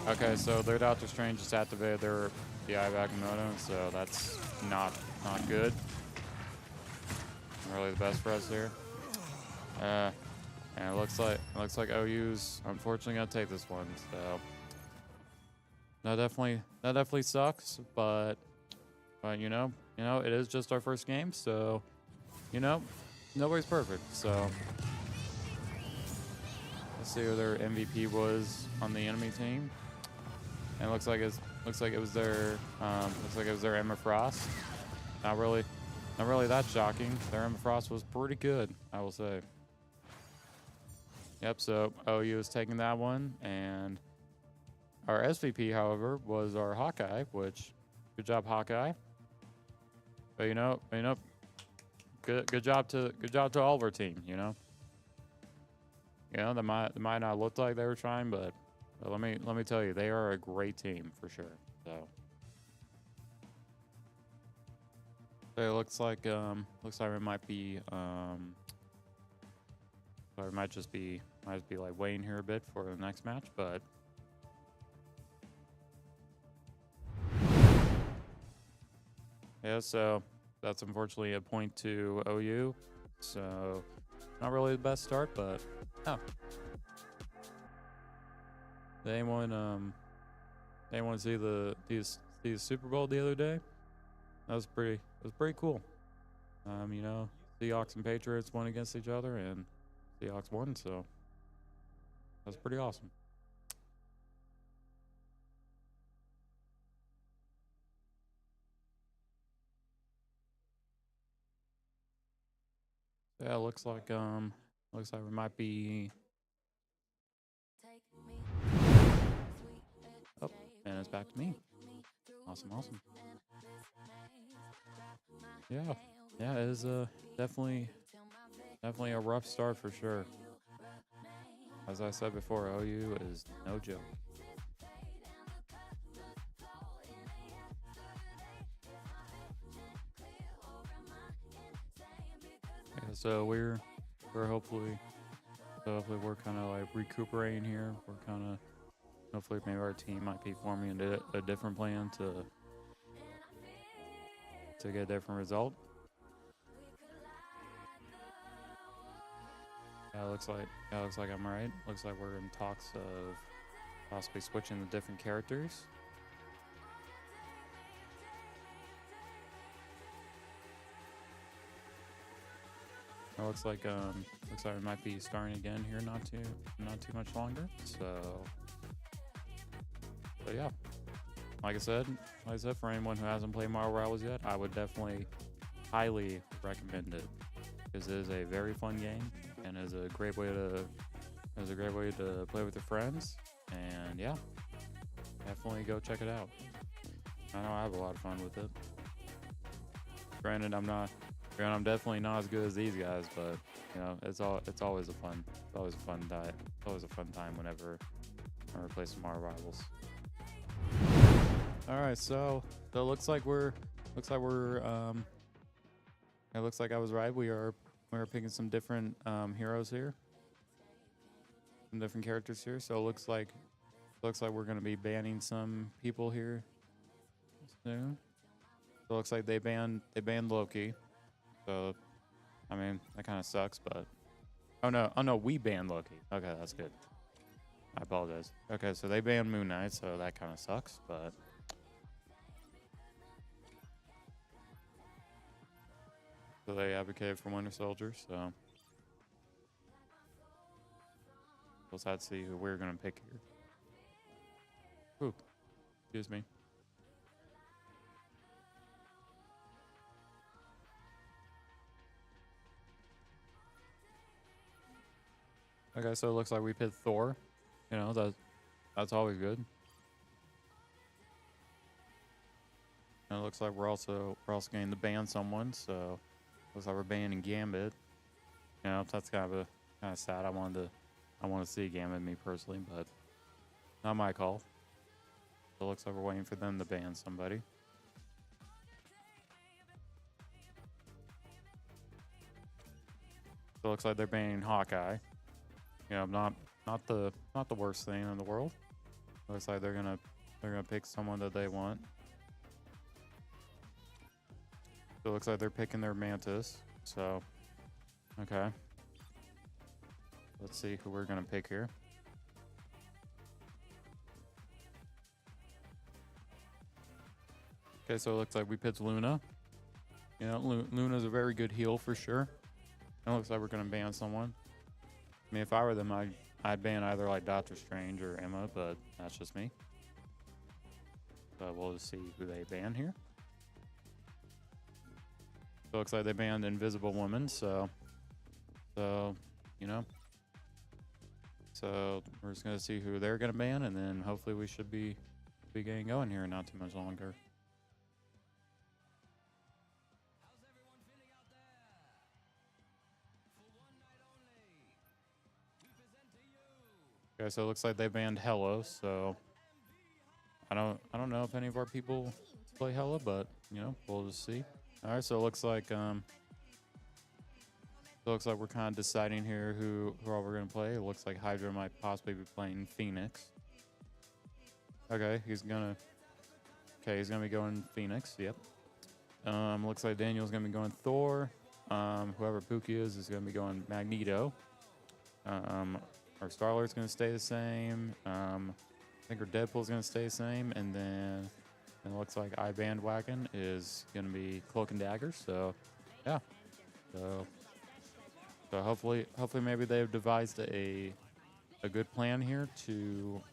Okay, so their Doctor Strange just activated their DI back in Moto, so that's not good. Not really the best for us here. And it looks like OU's unfortunately gonna take this one. So that definitely sucks, but you know, you know, it is just our first game, so, you know, nobody's perfect. So let's see who their MVP was on the enemy team. And it looks like it was their Emma Frost. Not really that shocking. Their Emma Frost was pretty good, I will say. Yep, so OU is taking that one, and our SVP, however, was our Hawkeye, which good job, Hawkeye. But you know, good job to all of our team. You know, they might not look like they were trying, but let me tell you, they are a great team for sure. So it looks like it might be so it might just be like waiting here a bit for the next match, but yeah, so that's unfortunately a point to OU. So not really the best start, but oh. Did anyone see the Super Bowl the other day? That was pretty cool. You know, Seahawks and Patriots won against each other, and Seahawks won, so that's pretty awesome. Yeah, looks like we might be. Oh, and it's back to me. Awesome. Yeah, it is definitely a rough start for sure. As I said before, OU is no joke. Yeah, so we're hopefully we're kind of like recuperating here. We're kind of hopefully maybe our team might be forming a different plan to get a different result. Yeah, looks like I'm right. Looks like we're in talks of possibly switching to different characters. It looks like we might be starting again here not too much longer. So yeah. Like I said, for anyone who hasn't played Marvel Rivals yet, I would definitely highly recommend it. Because it is a very fun game and is a great way to play with your friends. And yeah, definitely go check it out. I know I have a lot of fun with it. Granted, I'm definitely not as good as these guys, but you know, it's always a fun time whenever I play some Marvel Rivals. All right, so it looks like I was right. We're picking some different heroes here, some different characters here. So it looks like we're gonna be banning some people here soon. So it looks like they banned Loki. So I mean that kind of sucks, but oh no, we banned Loki. Okay, that's good. I apologize. Okay, so they banned Moon Knight, so that kind of sucks, but. So they advocated for Winter Soldier, so we'll have to see who we're gonna pick here. Ooh, excuse me. Okay, so it looks like we picked Thor. You know, that's always good. And it looks like we're also going to ban someone, so looks like we're banning Gambit. You know, that's kind of sad. I want to see Gambit, me personally, but not my call. So it looks like we're waiting for them to ban somebody. So it looks like they're banning Hawkeye. You know, not the worst thing in the world. Looks like they're gonna pick someone that they want. So it looks like they're picking their Mantis. So, okay. Let's see who we're gonna pick here. Okay, so it looks like we picked Luna. You know, Luna's a very good heal for sure. It looks like we're gonna ban someone. I mean, if I were them, I'd ban either like Doctor Strange or Emma, but that's just me. But we'll just see who they ban here. So it looks like they banned Invisible Woman, so you know. So we're just gonna see who they're gonna ban, and then hopefully we should be getting going here in not too much longer. Okay, so it looks like they banned Hello, so I don't know if any of our people play Hello, but you know, we'll just see. All right, so it looks like we're kind of deciding here who all we're gonna play. It looks like Hydra might possibly be playing Phoenix. Okay, he's gonna be going Phoenix. Yep. Looks like Daniel's gonna be going Thor. Whoever Pookie is gonna be going Magneto. Our Star-Lord's gonna stay the same. I think our Deadpool's gonna stay the same, and then it looks like iBandwagon is gonna be Cloak and Dagger. So, yeah. So hopefully maybe they've devised a good plan here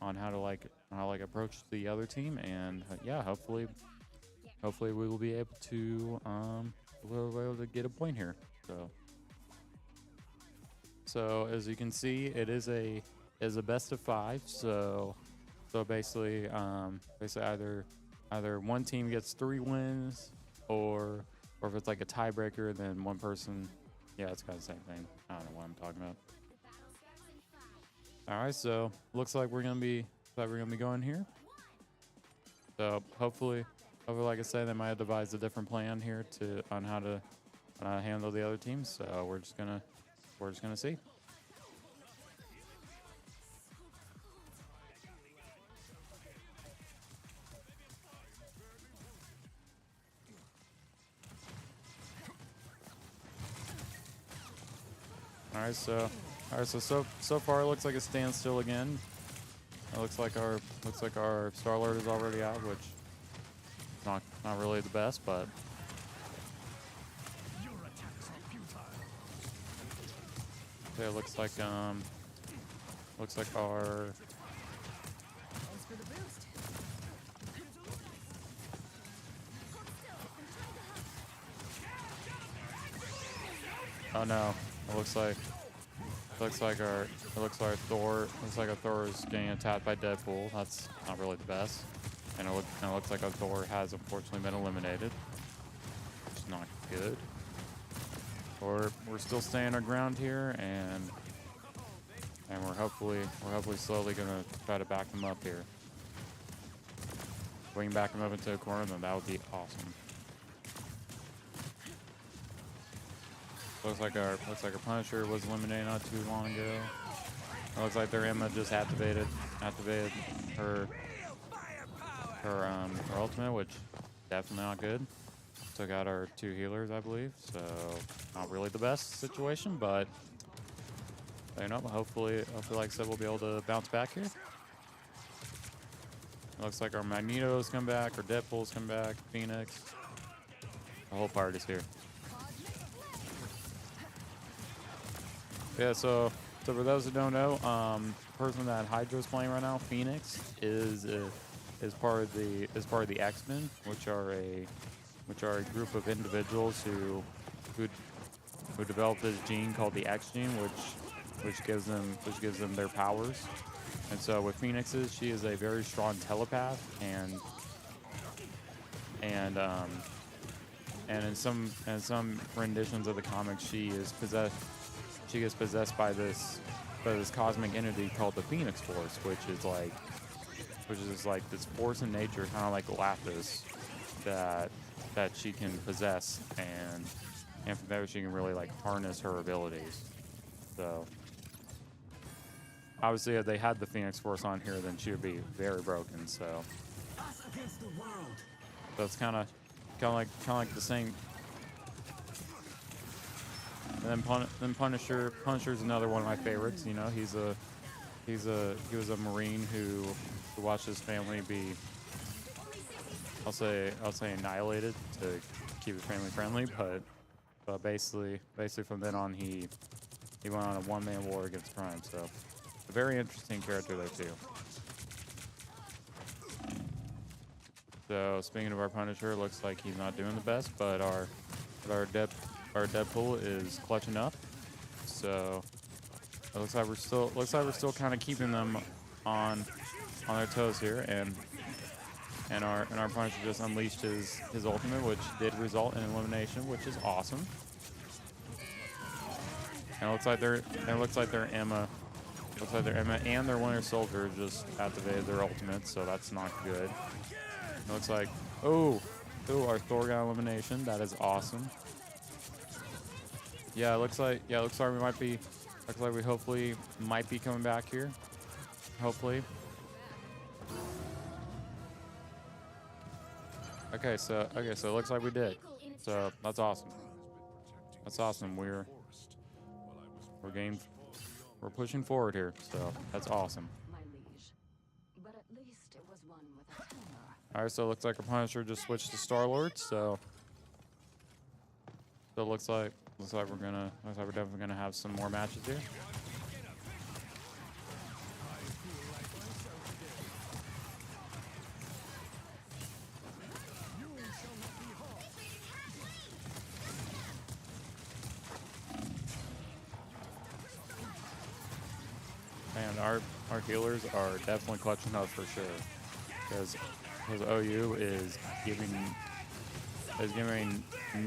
on how to approach the other team, and yeah, hopefully we will be able to get a point here. So as you can see, it is a best of 5. So basically either one team gets 3 wins, or if it's like a tiebreaker, then one person. Yeah, it's kind of the same thing. I don't know what I'm talking about. All right, so looks like we're gonna be going here. So hopefully, like I said, they might have devised a different plan here on how to handle the other teams. So we're just gonna see. All right, so far it looks like a standstill again. It looks like our Star-Lord is already out, which is not really the best, but okay, it looks like our oh no, it looks like our Thor is getting attacked by Deadpool. That's not really the best. And it looks like our Thor has unfortunately been eliminated, which is not good. We're still staying our ground here, and we're hopefully slowly gonna try to back them up here. If we can back them up into a corner, then that would be awesome. Looks like our Punisher was eliminated not too long ago. It looks like their Emma just activated her ultimate, which definitely not good. Took out our 2 healers, I believe. So not really the best situation, but you know, hopefully, like I said, we'll be able to bounce back here. Looks like our Magneto's come back, our Deadpool's come back, Phoenix. The whole party's here. Yeah, so for those who don't know, the person that Hydra's playing right now, Phoenix, is part of the X-Men, which are a group of individuals who developed this gene called the X gene, which gives them their powers. And so with Phoenix's, she is a very strong telepath, and in some renditions of the comics, she gets possessed by this cosmic entity called the Phoenix Force, which is like this force in nature, kind of like Lapis, that she can possess, and from there she can really like harness her abilities. So obviously, if they had the Phoenix Force on here, then she would be very broken. So it's kind of like the same. And then Punisher's another one of my favorites. You know, he was a Marine who watched his family be, I'll say annihilated to keep it family friendly, but basically from then on he went on a one-man war against Prime. So a very interesting character there too. So speaking of our Punisher, looks like he's not doing the best, but our Deadpool is clutching up. So it looks like we're still kind of keeping them on their toes here, and our Punisher just unleashed his ultimate, which did result in elimination, which is awesome. And it looks like their Emma and their Winter Soldier just activated their ultimate, so that's not good. It looks like our Thor got elimination. That is awesome. Yeah, it looks like we hopefully might be coming back here. Hopefully. Okay, so it looks like we did. So that's awesome. That's awesome. We're pushing forward here. So that's awesome. My liege, but at least it was one with a hammer. All right, so it looks like our Punisher just switched to Star-Lord. So it looks like we're definitely gonna have some more matches here. And our healers are definitely clutching up for sure, because OU is giving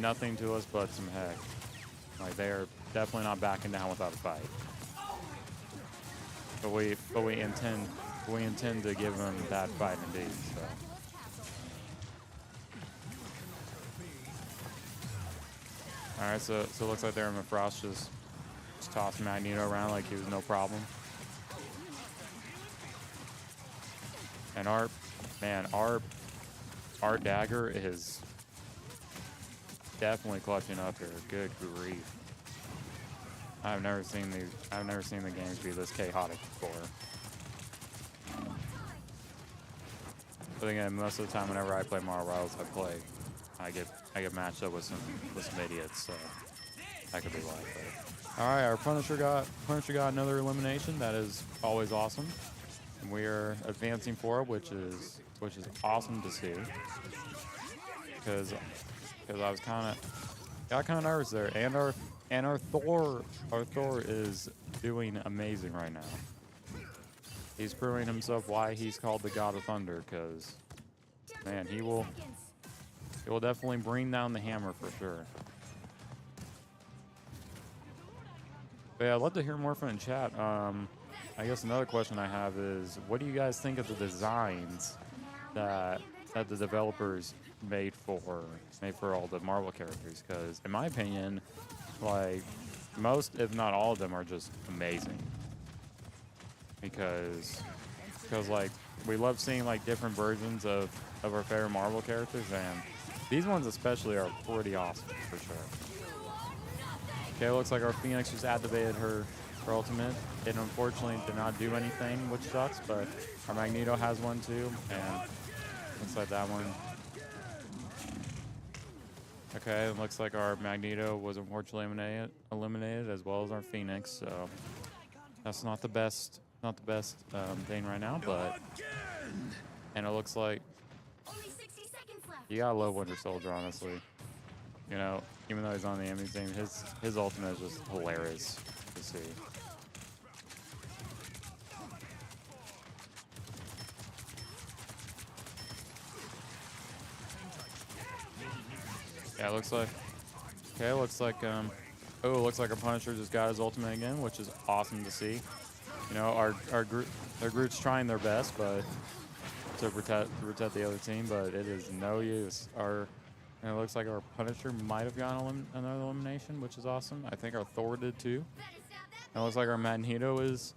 nothing to us but some heck. Like, they are definitely not backing down without a fight. But we intend to give them that fight indeed. So. All right, so it looks like there Frost just tossed Magneto around like he was no problem. And our dagger is definitely clutching up here. Good grief. I've never seen the games be this chaotic before. But again, most of the time whenever I play Marvel Rivals, I get matched up with some idiots, so that could be why. But all right, our Punisher got another elimination. That is always awesome. And we are advancing forward, which is awesome to see. Because I was kind of nervous there, and our Thor is doing amazing right now. He's proving himself why he's called the God of Thunder, because man, he will definitely bring down the hammer for sure. But yeah, I'd love to hear more from the chat. I guess another question I have is, what do you guys think of the designs that the developers made for all the Marvel characters? Because in my opinion, like, most, if not all of them, are just amazing. Because like, we love seeing like different versions of our favorite Marvel characters, and these ones especially are pretty awesome for sure. Okay, looks like our Phoenix just activated her ultimate. It unfortunately did not do anything, which sucks, but our Magneto has one too, and looks like that one. Okay, it looks like our Magneto was unfortunately eliminated as well as our Phoenix, so that's not the best thing right now, but and it looks like Only 60 seconds left. you gotta love Winter Soldier, honestly. You know, even though he's on the enemy team, his ultimate is just hilarious to see. Yeah, it looks like our Punisher just got his ultimate again, which is awesome to see. You know, our Groot's trying their best, but to protect the other team, but it is no use. And it looks like our Punisher might have gotten another elimination, which is awesome. I think our Thor did too. And it looks like our Magneto is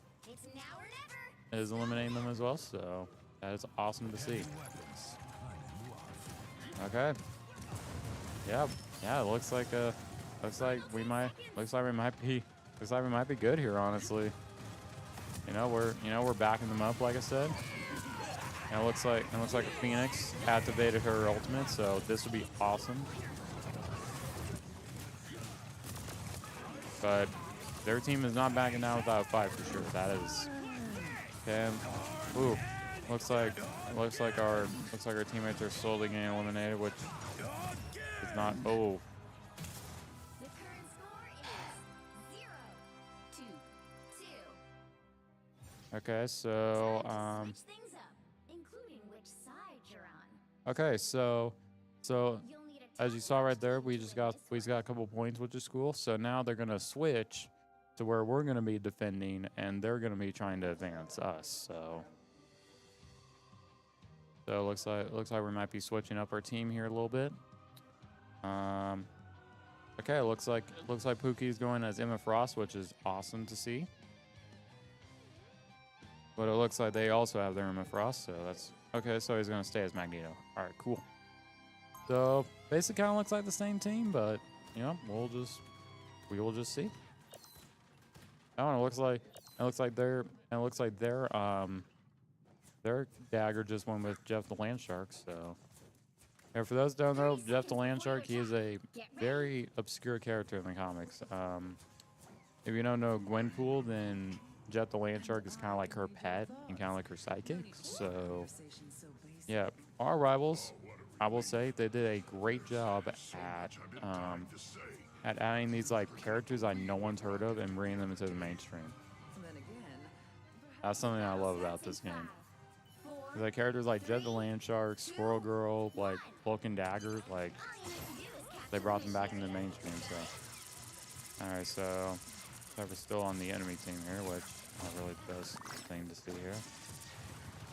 eliminating them as well, so that is awesome to see. Okay. Yeah, it looks like we might be good here, honestly. You know, we're backing them up, like I said. And it looks like a Phoenix activated her ultimate, so this would be awesome. but their team is not backing down without a fight for sure. That is, okay. Ooh, looks like our teammates are slowly getting eliminated, which is not. Oh, The current score is 0-2-2. okay. So Time to switch things up, including which side you're on. okay. So You'll need a as you saw right there, we just got a couple points, which is cool. So now they're gonna switch to where we're gonna be defending, and they're gonna be trying to advance us. So it looks like we might be switching up our team here a little bit. Okay, it looks like Pookie's going as Emma Frost, which is awesome to see. But it looks like they also have their Emma Frost, so that's okay. So he's gonna stay as Magneto. All right, cool. So basically, kind of looks like the same team, but you know, we will just see. Oh, it looks like their dagger just went with Jeff the Land Shark. So, and for those who don't know, Jeff the Land Shark, he is a very obscure character in the comics. If you don't know Gwenpool, then Jeff the Land Shark is kind of like her pet and kind of like her sidekick. So, yeah, our rivals, I will say, they did a great job at adding these like characters that no one's heard of and bringing them into the mainstream. That's something I love about this game. Like characters like Jet the Land Shark, Squirrel Girl, like Cloak and Dagger, like they brought them back into the mainstream. So, all right, so we're still on the enemy team here, which is not really the best thing to see here.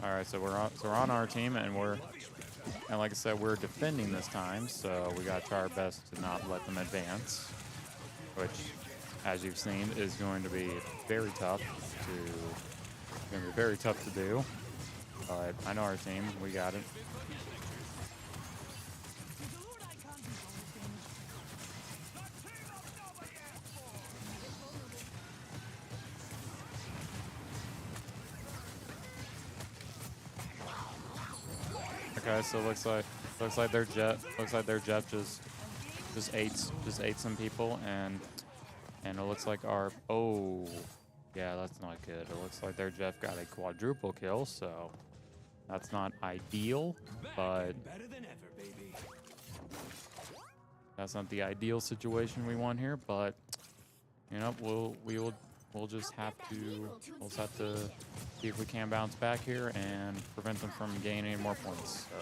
All right, so we're on our team, and like I said, we're defending this time, so we got to try our best to not let them advance, which, as you've seen, is going to be very tough to do. But I know our team, we got it. Okay, so looks like their jet just ate some people, and it looks like our yeah, that's not good. It looks like their Jeff got a quadruple kill, so that's not ideal, but that's not the ideal situation we want here. But you know, we'll just have to see if we can bounce back here and prevent them from gaining any more points. So.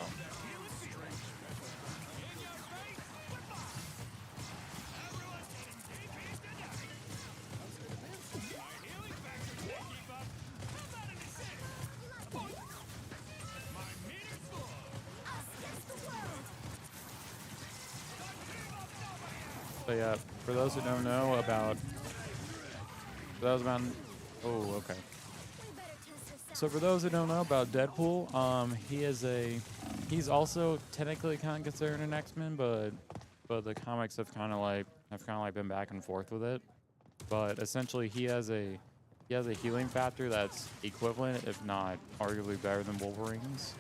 So yeah, for those who don't know about, okay. So for those who don't know about Deadpool, he's also technically kind of considered an X-Men, but the comics have kind of like been back and forth with it. But essentially, he has a healing factor that's equivalent, if not arguably better than Wolverine's,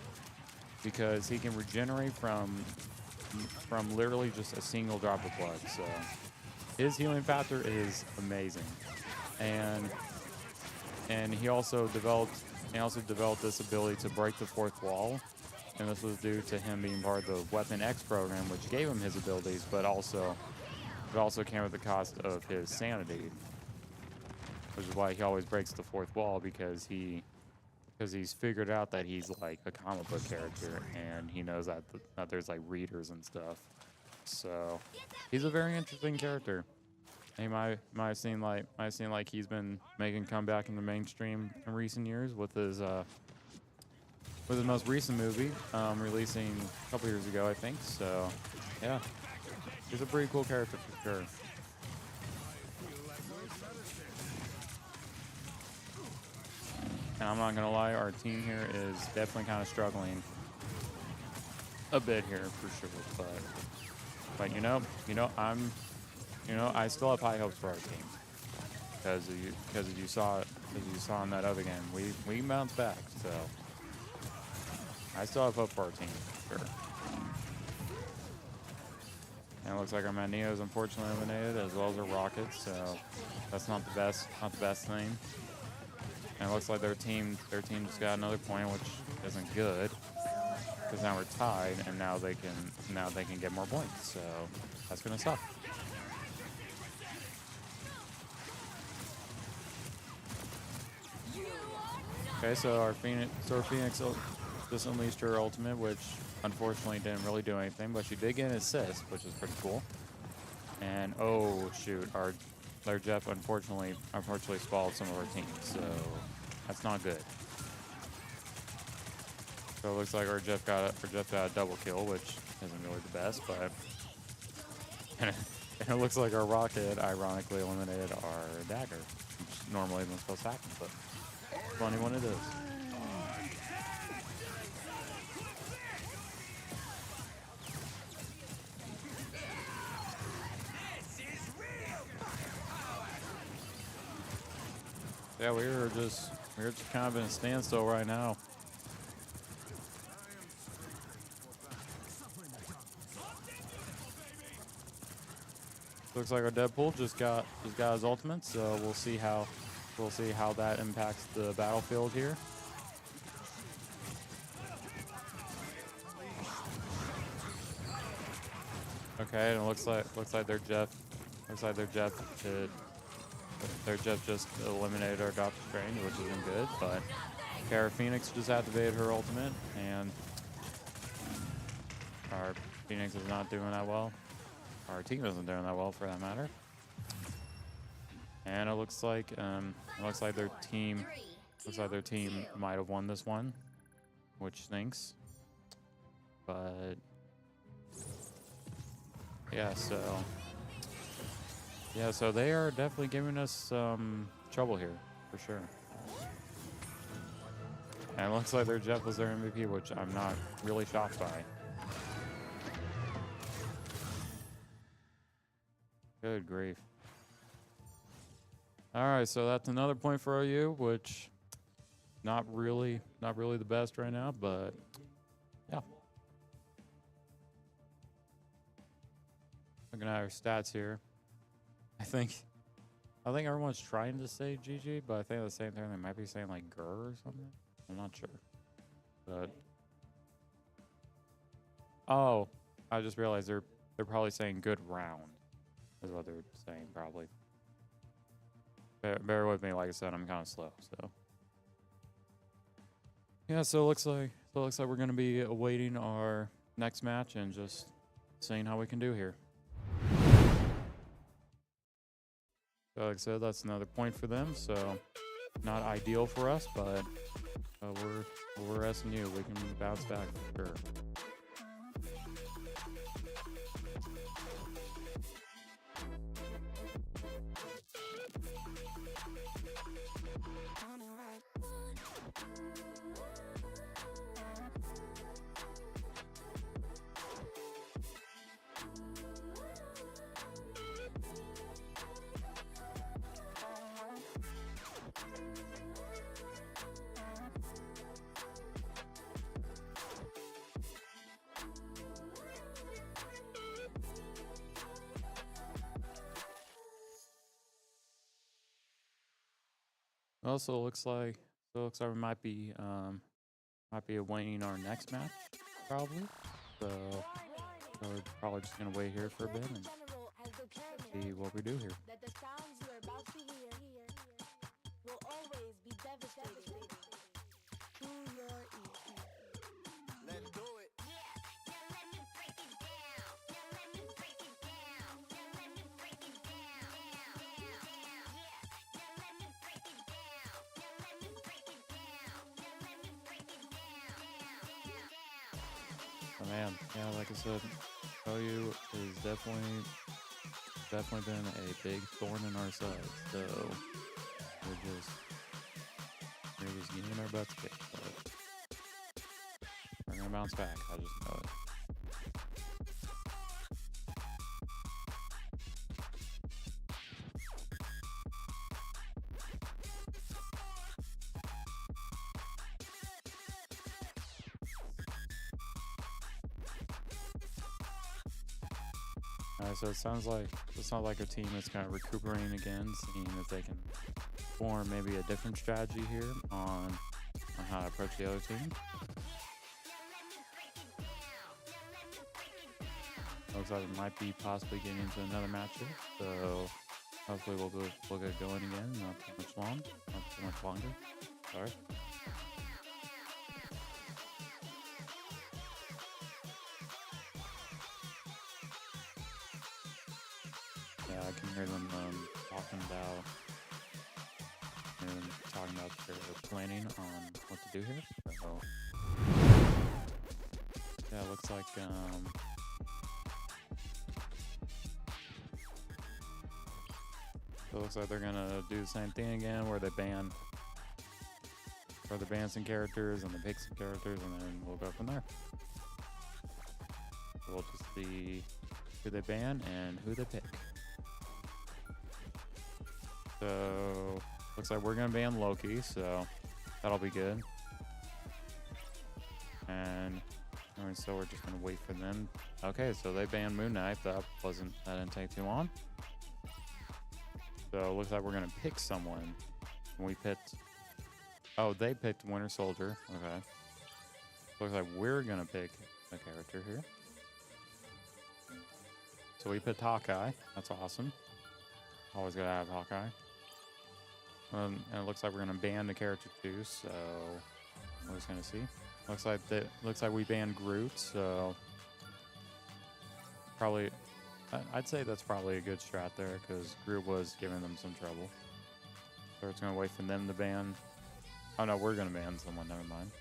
because he can regenerate from literally just a single drop of blood. So his healing factor is amazing, and he also developed this ability to break the fourth wall, and this was due to him being part of the Weapon X program, which gave him his abilities, but it also came at the cost of his sanity, which is why he always breaks the fourth wall, because he's figured out that he's like a comic book character, and he knows that there's like readers and stuff. So he's a very interesting character. He might seem like he's been making a comeback in the mainstream in recent years with his most recent movie releasing a couple years ago, I think. So yeah, he's a pretty cool character for sure. And I'm not gonna lie, our team here is definitely kind of struggling a bit here for sure. But you know, I still have high hopes for our team because you saw in that other game, we bounced back. So I still have hope for our team, for sure. And it looks like our Magneto is unfortunately eliminated, as well as our Rockets. So that's not the best thing. And it looks like their team just got another point, which isn't good, because now we're tied, and now they can get more points. So that's gonna suck. Okay, so our Phoenix just unleashed her ultimate, which unfortunately didn't really do anything, but she did get an assist, which is pretty cool. And oh shoot, our Jeff unfortunately spoiled some of our teams, so that's not good. So it looks like our Jeff got a double kill, which isn't really the best, but and it looks like our Rocket ironically eliminated our Dagger, which normally isn't supposed to happen, but funny when it is. Yeah, we're just kind of in a standstill right now. Looks like our Deadpool just got his ultimate, so we'll see how that impacts the battlefield here. Okay, and it looks like their Jeff just eliminated our Doctor Strange, which isn't good, but Kara Phoenix just activated her ultimate, and our Phoenix is not doing that well. Our team isn't doing that well, for that matter. And it looks like their team might have won this one, which stinks. But yeah, so they are definitely giving us some trouble here, for sure. And it looks like their Jeff was their MVP, which I'm not really shocked by. Good grief. All right, so that's another point for OU, which not really the best right now, but yeah. Looking at our stats here, I think everyone's trying to say GG, but I think at the same time they might be saying like GR or something. I'm not sure, but oh, I just realized they're probably saying good round is what they're saying probably. Bear with me, like I said, I'm kind of slow, so yeah. So it looks like we're gonna be awaiting our next match and just seeing how we can do here. So like I said, that's another point for them. So not ideal for us, but we're SNU. We can bounce back for sure. Also, looks like we might be awaiting our next match, probably. So we're probably just gonna wait here for a bit and see what we do here. That the sounds you are about to hear will always be devastating to your ears. Let's do it. Oh man, yeah, like I said, OU is definitely been a big thorn in our side. So we're just getting our butts kicked, but we're gonna bounce back. I just know it. So it sounds like a team is kind of recuperating again, seeing if they can form maybe a different strategy here on how to approach the other team. Looks like we might be possibly getting into another match here, so hopefully we'll get going again. Not too much longer. Sorry. Yeah, I can hear them talking about their planning on what to do here. So yeah, it looks like they're gonna do the same thing again, where they ban some characters and they pick some characters, and then we'll go from there. So we'll just see who they ban and who they pick. So looks like we're gonna ban Loki, so that'll be good. And so we're just gonna wait for them. Okay, so they banned Moon Knight. That didn't take too long. So it looks like we're gonna pick someone. They picked Winter Soldier. Okay. Looks like we're gonna pick a character here. So we picked Hawkeye. That's awesome. Always gotta have Hawkeye. And it looks like we're gonna ban the character too. So we're just gonna see. Looks like we banned Groot. So probably, I'd say that's probably a good strat there, because Groot was giving them some trouble. So we're just gonna wait for them to ban. Oh no, we're gonna ban someone. Never mind.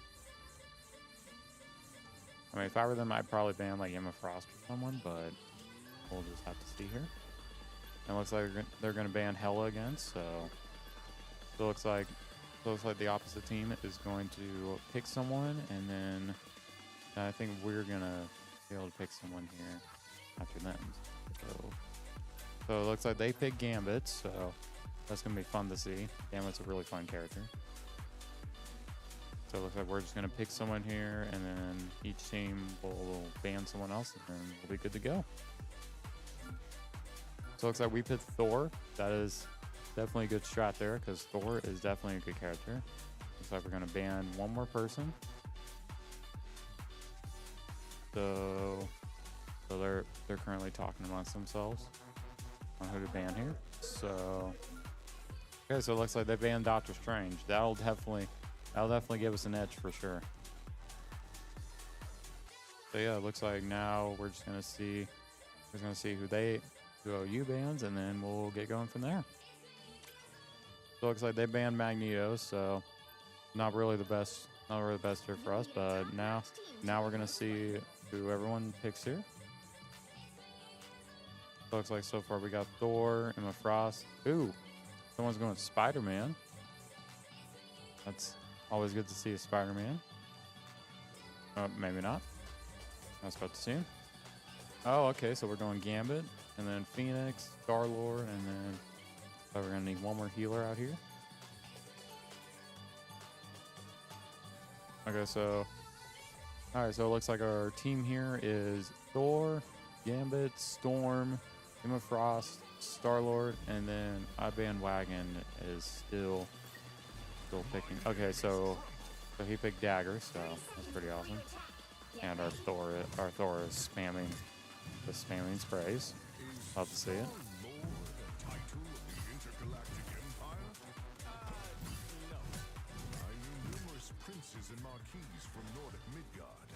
I mean, if I were them, I'd probably ban like Emma Frost or someone, but we'll just have to see here. And it looks like they're gonna ban Hela again. So it looks like the opposite team is going to pick someone, and then I think we're gonna be able to pick someone here after them. So it looks like they picked Gambit, so that's gonna be fun to see. Gambit's a really fun character. So it looks like we're just gonna pick someone here, and then each team will ban someone else, and then we'll be good to go. So it looks like we picked Thor. That is definitely a good strat there, because Thor is definitely a good character. Looks like we're gonna ban one more person. So they're currently talking amongst themselves on who to ban here. So okay, so it looks like they banned Doctor Strange. That'll definitely give us an edge for sure. So yeah, it looks like now we're just gonna see who OU bans, and then we'll get going from there. So it looks like they banned Magneto, so not really the best here for us, but now we're gonna see who everyone picks here. So it looks like so far we got Thor, Emma Frost. Ooh, someone's going with Spider-Man. That's always good to see a Spider-Man. Oh, maybe not. I was about to see. Oh, okay, so we're going Gambit, and then Phoenix, Star-Lord, and then we're gonna need one more healer out here. Okay, so alright, so it looks like our team here is Thor, Gambit, Storm, Emma Frost, Star-Lord, and then iBandwagon is still picking. Okay, so he picked Dagger, so that's pretty awesome. And our Thor is spamming sprays. Love to see it. Princes and marquises from Nordic Midgard.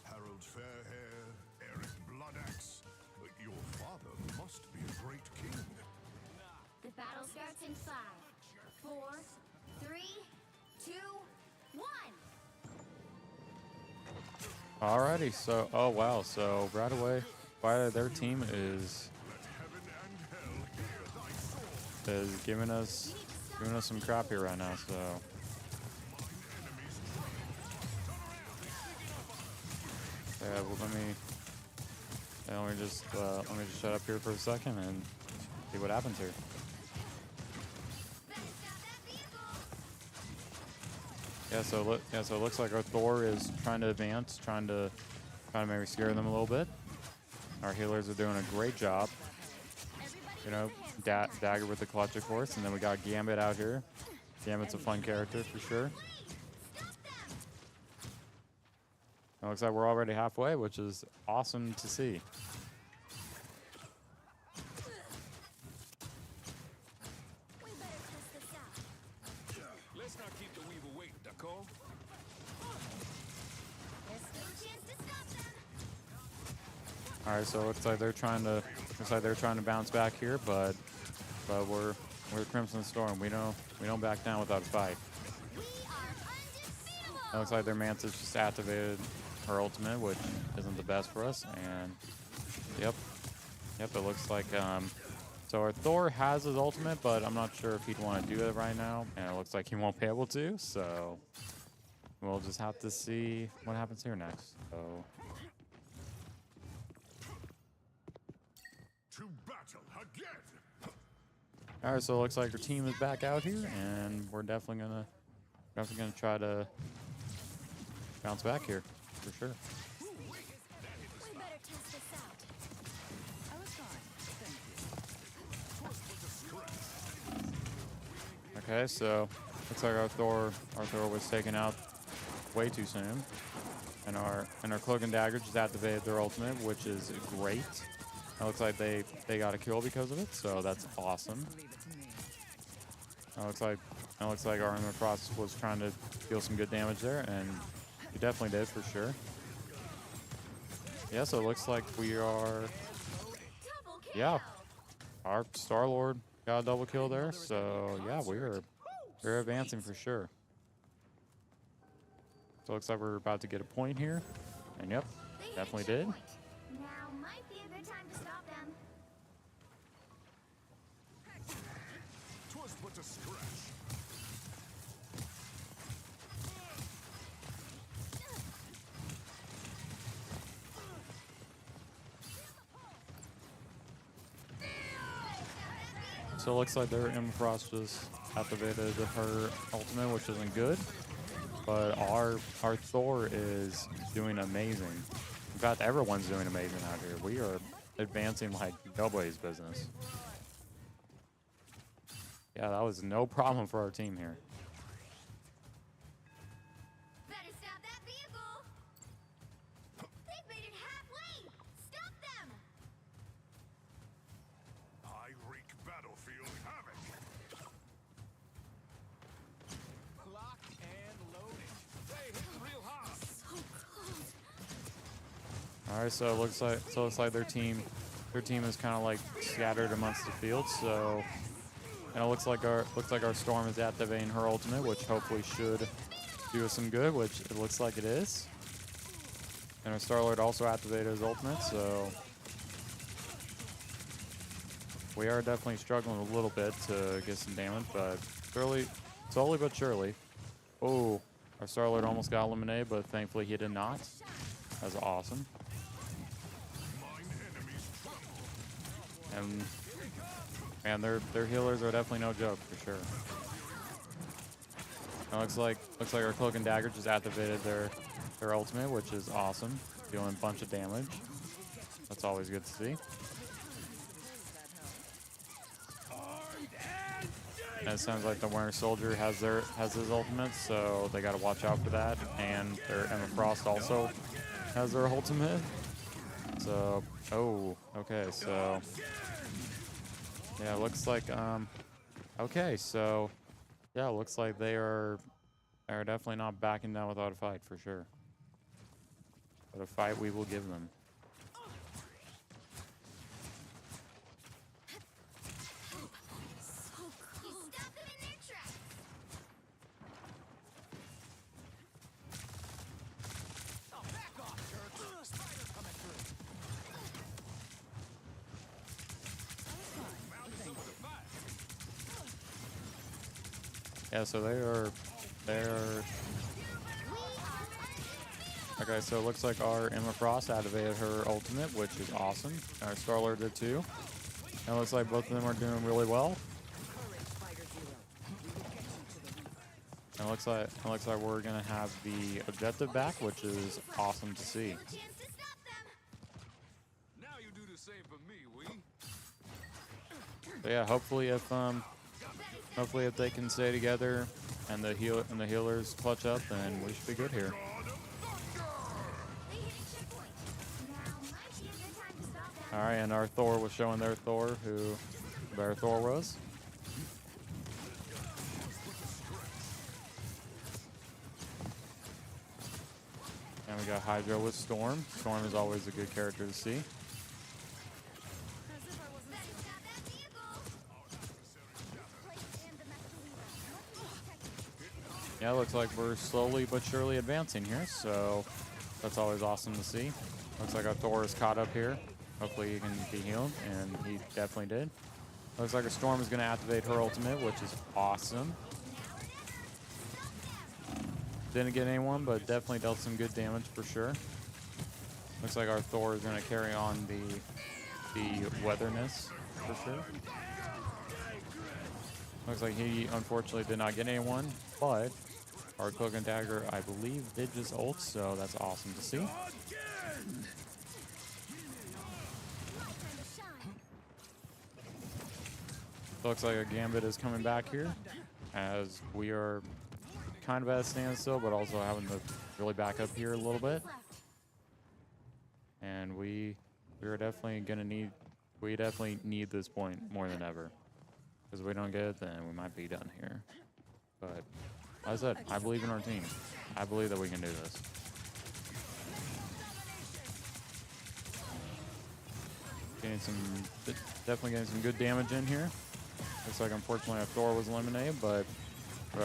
Harold Fairhair, Eric Bloodaxe. Your father must be a great king. The battle starts in 5, 4, 3, 2, 1. Alrighty, so oh wow, so right away, their team is giving us some crap here right now, so yeah, well, let me just shut up here for a second and see what happens here. Yeah, so it looks like our Thor is trying to advance, trying to maybe scare them a little bit. Our healers are doing a great job. You know, Dagger with the clutch, of course, and then we got Gambit out here. Gambit's a fun character for sure. It looks like we're already halfway, which is awesome to see. Let's not keep the Weaver waiting, d'accord? There's still a chance to stop them. All right, so it looks like they're trying to bounce back here, but we're Crimson Storm. We don't back down without a fight. We are undefeatable. It looks like their Mantis just activated her ultimate, which isn't the best for us. And yep, it looks like so our Thor has his ultimate, but I'm not sure if he'd want to do it right now, and it looks like he won't be able to. So we'll just have to see what happens here next. So. To battle again! All right, so it looks like our team is back out here, and we're definitely gonna try to bounce back here for sure. We better test this out. I was fine. Thank you. Okay, so looks like our Thor was taken out way too soon, and our Cloak and Dagger just activated their ultimate, which is great. It looks like they got a kill because of it, so that's awesome. Leave it to me. It looks like our Armor Frost was trying to deal some good damage there, and he definitely did for sure. Yeah, so it looks like we are. Double kill. Yeah, our Star-Lord got a double kill there, so yeah, we're advancing for sure. So it looks like we're about to get a point here, and yep, They hit definitely your did. point. Now might be a good time to stop them. Twas but a scratch. So it looks like their Emma Frost just activated her ultimate, which isn't good. But our Thor is doing amazing. In fact, everyone's doing amazing out here. We are advancing like nobody's business. Yeah, that was no problem for our team here. Better stop that vehicle. They've made it halfway. Stop them. I wreak battlefield havoc. Locked and loaded. Hey, hitting real hard. So close. All right, so it looks like their team is kind of like scattered amongst the field. So, and it looks like our Storm is activating her ultimate, which hopefully should do us some good, which it looks like it is. And our Star-Lord also activated his ultimate, so we are definitely struggling a little bit to get some damage, but slowly but surely. Oh, our Star-Lord almost got eliminated, but thankfully he did not. That's awesome. Mine enemies tremble. And their healers are definitely no joke for sure. It looks like our Cloak and Dagger just activated their ultimate, which is awesome, dealing a bunch of damage. That's always good to see. And it sounds like the Winter Soldier has his ultimate, so they got to watch out for that. And their Emma Frost also has their ultimate. So, oh, okay, so yeah, it looks like okay, so yeah, it looks like they are definitely not backing down without a fight for sure. But a fight we will give them. So You close. stop them in their tracks. Oh, back off, jerk. Spider coming through. Yeah, so they're okay, so it looks like our Emma Frost activated her ultimate, which is awesome. Our Star-Lord did too. And it looks like both of them are doing really well. Courage, Fighter Zero. We will get you to the Reaper. And it looks like we're gonna have the objective back, which is awesome to see. Still a chance to stop them. Now you do So yeah, hopefully if they can stay together and the healers clutch up, then we should be good here. They hit a checkpoint. Now might be a good time to stop them. All right, and our Thor was showing their Thor, who their Thor was. And we got Hydra with Storm. Storm is always a good character to see. Yeah, looks like we're slowly but surely advancing here, so that's always awesome to see. Looks like our Thor is caught up here. Hopefully he can be healed, and he definitely did. Looks like a Storm is going to activate her ultimate, which is awesome. Didn't get anyone, but definitely dealt some good damage for sure. Looks like our Thor is going to carry on the weatherness for sure. Looks like he unfortunately did not get anyone, but our Cloak and Dagger, I believe, did just ult, so that's awesome to see. Looks like a Gambit is coming back here, as we are kind of at a standstill, but also having to really back up here a little bit. And we are definitely gonna need this point more than ever. Because if we don't get it, then we might be done here. But like I said, I believe in our team. I believe that we can do this. Definitely getting some good damage in here. Looks like unfortunately our Thor was eliminated, but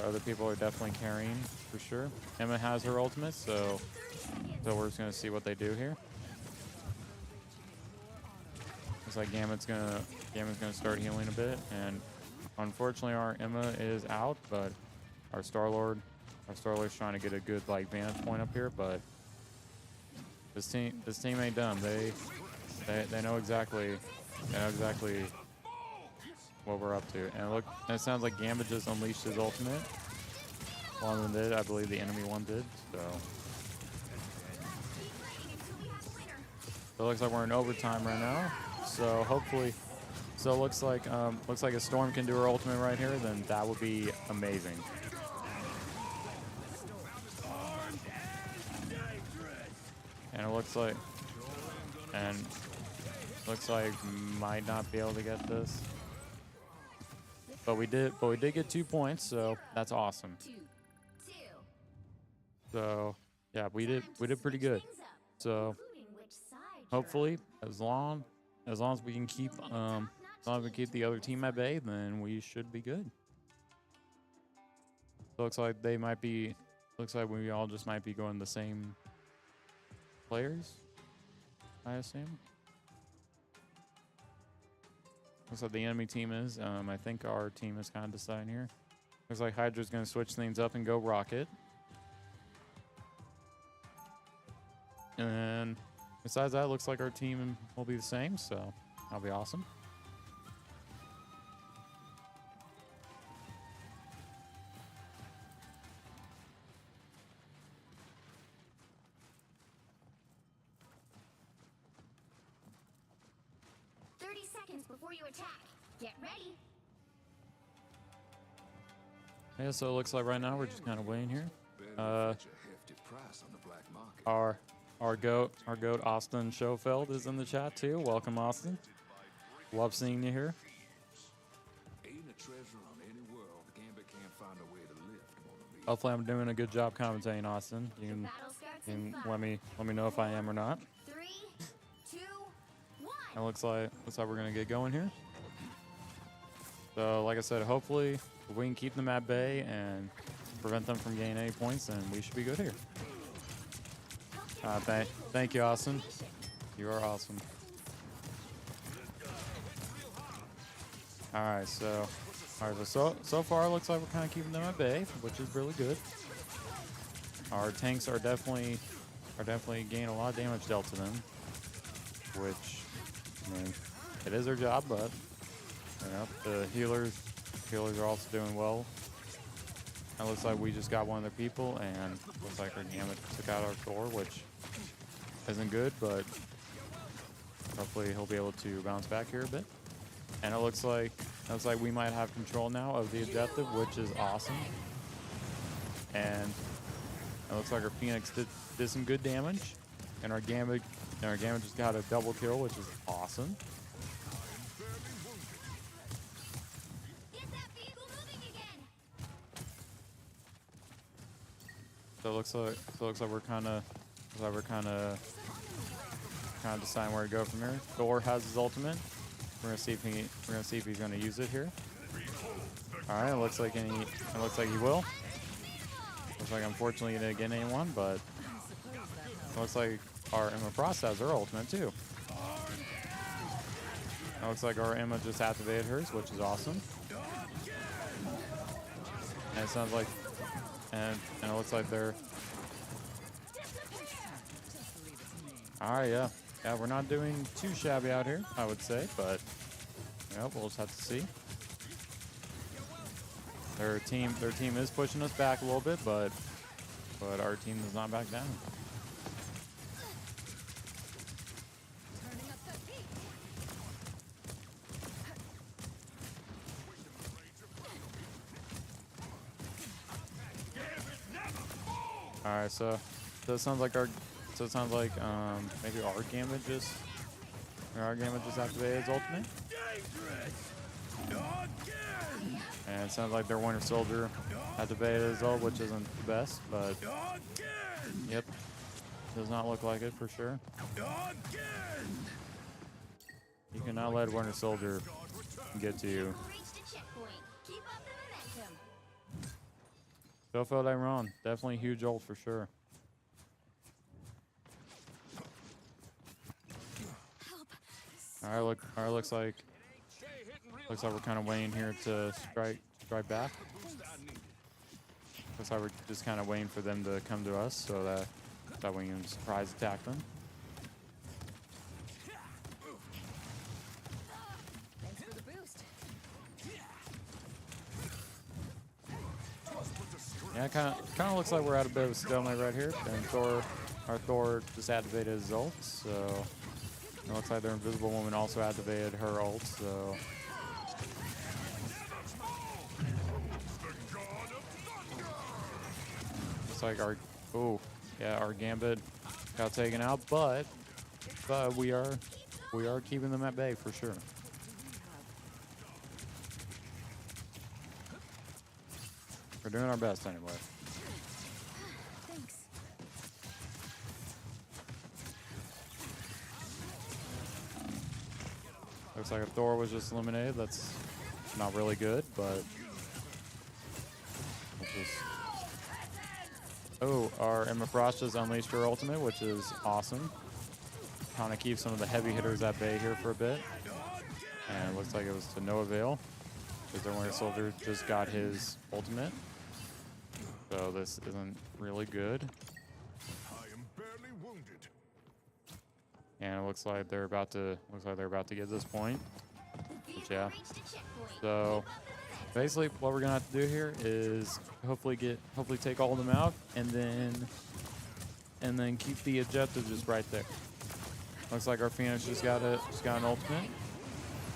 other people are definitely carrying for sure. Emma has her ultimate, so we're just gonna see what they do here. Looks like Gambit's gonna start healing a bit, and unfortunately our Emma is out, but our Star-Lord's trying to get a good like vantage point up here, but this team ain't dumb. They know exactly what we're up to. And look, it sounds like Gambit just unleashed his ultimate. One of them did, I believe the enemy one did, so it looks like we're in overtime right now. So hopefully, it looks like a Storm can do her ultimate right here, then that would be amazing. And it looks like might not be able to get this. But we did get 2 points, so that's awesome. So yeah, we did pretty good. So hopefully, as long as we can keep the other team at bay, then we should be good. So looks like we all just might be going the same players, I assume. Looks like the enemy team is. I think our team is kind of deciding here. Looks like Hydra's going to switch things up and go Rocket. And besides that, looks like our team will be the same, so that'll be awesome. Before you attack, get ready. Yeah, so it looks like right now we're just kind of waiting here. Our goat Austin Schofeld is in the chat too. Welcome, Austin. Love seeing you here. Hopefully I'm doing a good job commentating, Austin. You can let me know if I am or not. It looks like we're gonna get going here. So like I said, hopefully if we can keep them at bay and prevent them from gaining any points, then we should be good here. Thank you, Austin. You are awesome. All right, so far it looks like we're kind of keeping them at bay, which is really good. Our tanks are definitely gaining a lot of damage dealt to them, which, I mean, it is their job, but you know, the healers are also doing well. It looks like we just got one of their people, and looks like our Gambit took out our Thor, which isn't good, but hopefully he'll be able to bounce back here a bit. And it looks like we might have control now of the objective, which is awesome. And it looks like our Phoenix did some good damage, and our Gambit just got a double kill, which is awesome. Get that vehicle moving again. So it looks like we're kind of deciding where to go from here. Thor has his ultimate. We're gonna see if he's gonna use it here. All right, it looks like he will. Looks like unfortunately he didn't get anyone, but it looks like our Emma Frost has her ultimate too. It looks like our Emma just activated hers, which is awesome. And it sounds like, and it looks like they're. All right, yeah, we're not doing too shabby out here, I would say, but yeah, we'll just have to see. Their team is pushing us back a little bit, but our team does not back down. All right, so it sounds like maybe our Gambit just activated his ultimate. And it sounds like their Winter Soldier activated his ult, which isn't the best, but yep, does not look like it for sure. You cannot let Winter Soldier get to you. Reach the checkpoint. Keep up the momentum. So felt I'm wrong. Definitely huge ult for sure. All right, looks like we're kind of waiting here to strike back. Looks like we're just kind of waiting for them to come to us so that we can surprise attack them. Thanks for the boost. Yeah, it kind of looks like we're at a bit of a stalemate right here. And our Thor just activated his ult, so it looks like their Invisible Woman also activated her ult, so. Looks like our Gambit got taken out, but we are keeping them at bay for sure. We're doing our best anyway. Thanks. Looks like a Thor was just eliminated. That's not really good, but oh, our Emma Frost just unleashed her ultimate, which is awesome. Kind of keep some of the heavy hitters at bay here for a bit. And it looks like it was to no avail, because their Winter Soldier just got his ultimate. So this isn't really good. I am barely wounded. And it looks like they're about to get this point. Which, yeah. Reach the checkpoint. So basically what we're gonna have to do here is hopefully take all of them out and then keep the objective just right there. Looks like our Phoenix just got an ultimate.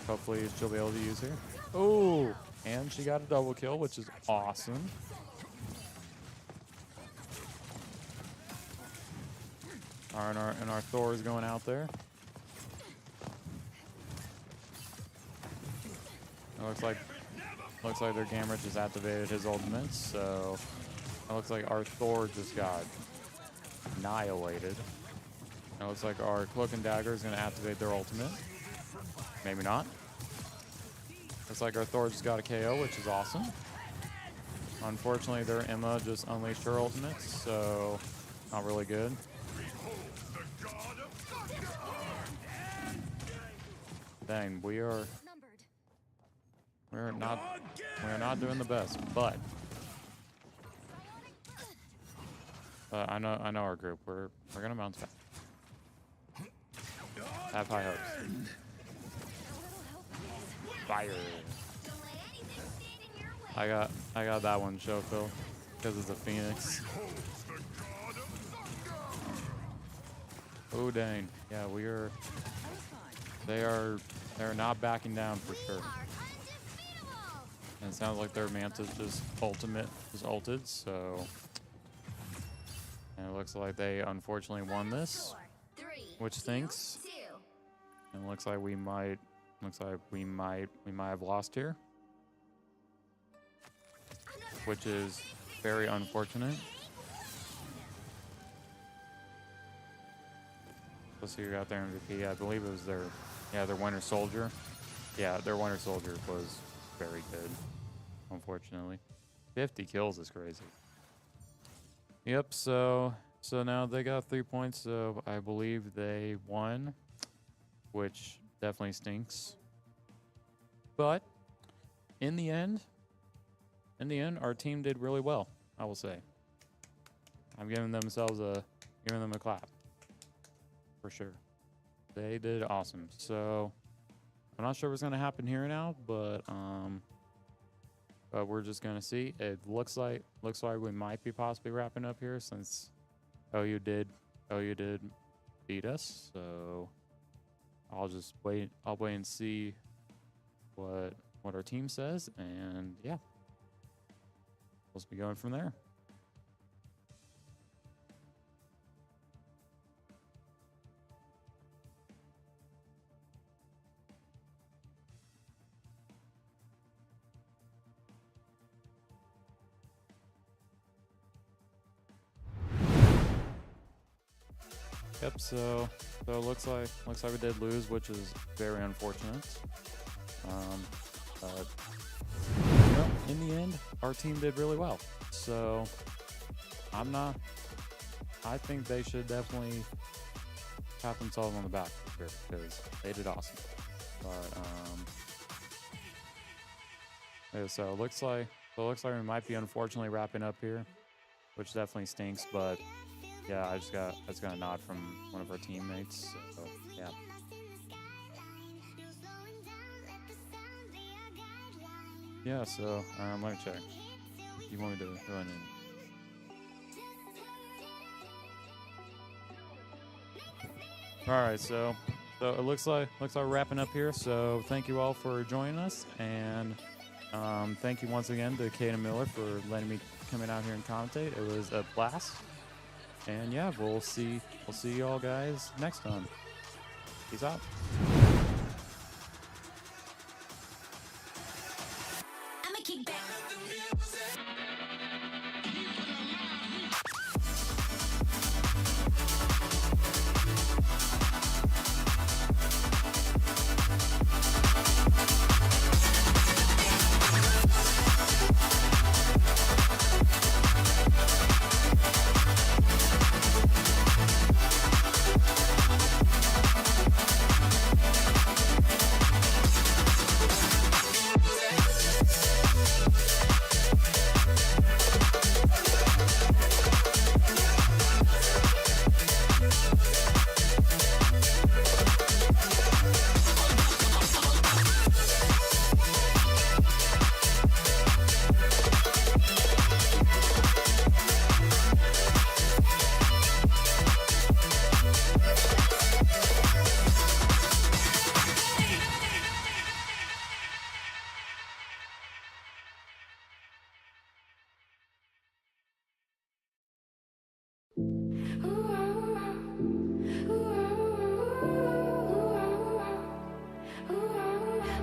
Hopefully she'll be able to use her. Oh, and she got a double kill, which is awesome. All right, and our Thor is going out there. It looks like their Gamera just activated his ultimate, so it looks like our Thor just got annihilated. It looks like our Cloak and Dagger is going to activate their ultimate. Maybe not. Looks like our Thor just got a KO, which is awesome. Unfortunately, their Emma just unleashed her ultimate, so not really good. Dang, we are not doing the best, but I know our group. We're gonna bounce back. Have high hopes. Fire. Don't let anything stand in your way. I got that one, show Phil, because it's a Phoenix. Oh dang, yeah, they are They're not backing down for sure. Are undefeatable. And it sounds like their Manta's just ulted, so. And it looks like they unfortunately won this, 4, 3, which stinks. 2. And it looks like we might have lost here, which is very unfortunate. Let's see who got their MVP. I believe it was their Winter Soldier. Yeah, their Winter Soldier was very good, unfortunately. 50 kills is crazy. Yep, so now they got 3 points, so I believe they won, which definitely stinks. But in the end, our team did really well, I will say. I'm giving them a clap. For sure. They did awesome. So I'm not sure what's gonna happen here now, but we're just gonna see. It looks like we might be possibly wrapping up here since OU did beat us. So I'll wait and see what our team says, and yeah, we'll be going from there. Yep, so it looks like we did lose, which is very unfortunate. But you know, in the end, our team did really well. So I think they should definitely pat themselves on the back for sure, because they did awesome. But yeah, so it looks like we might be unfortunately wrapping up here, which definitely stinks, but yeah, I just got a nod from one of our teammates. So yeah. Yeah, so let me check. You want me to go in and Alright, so it looks like we're wrapping up here. So thank you all for joining us, and thank you once again to Kaden Miller for letting me come in out here and commentate. It was a blast. And yeah, we'll see y'all guys next time. Peace out. I'ma kick back.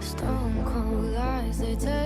Stone cold lies, they tell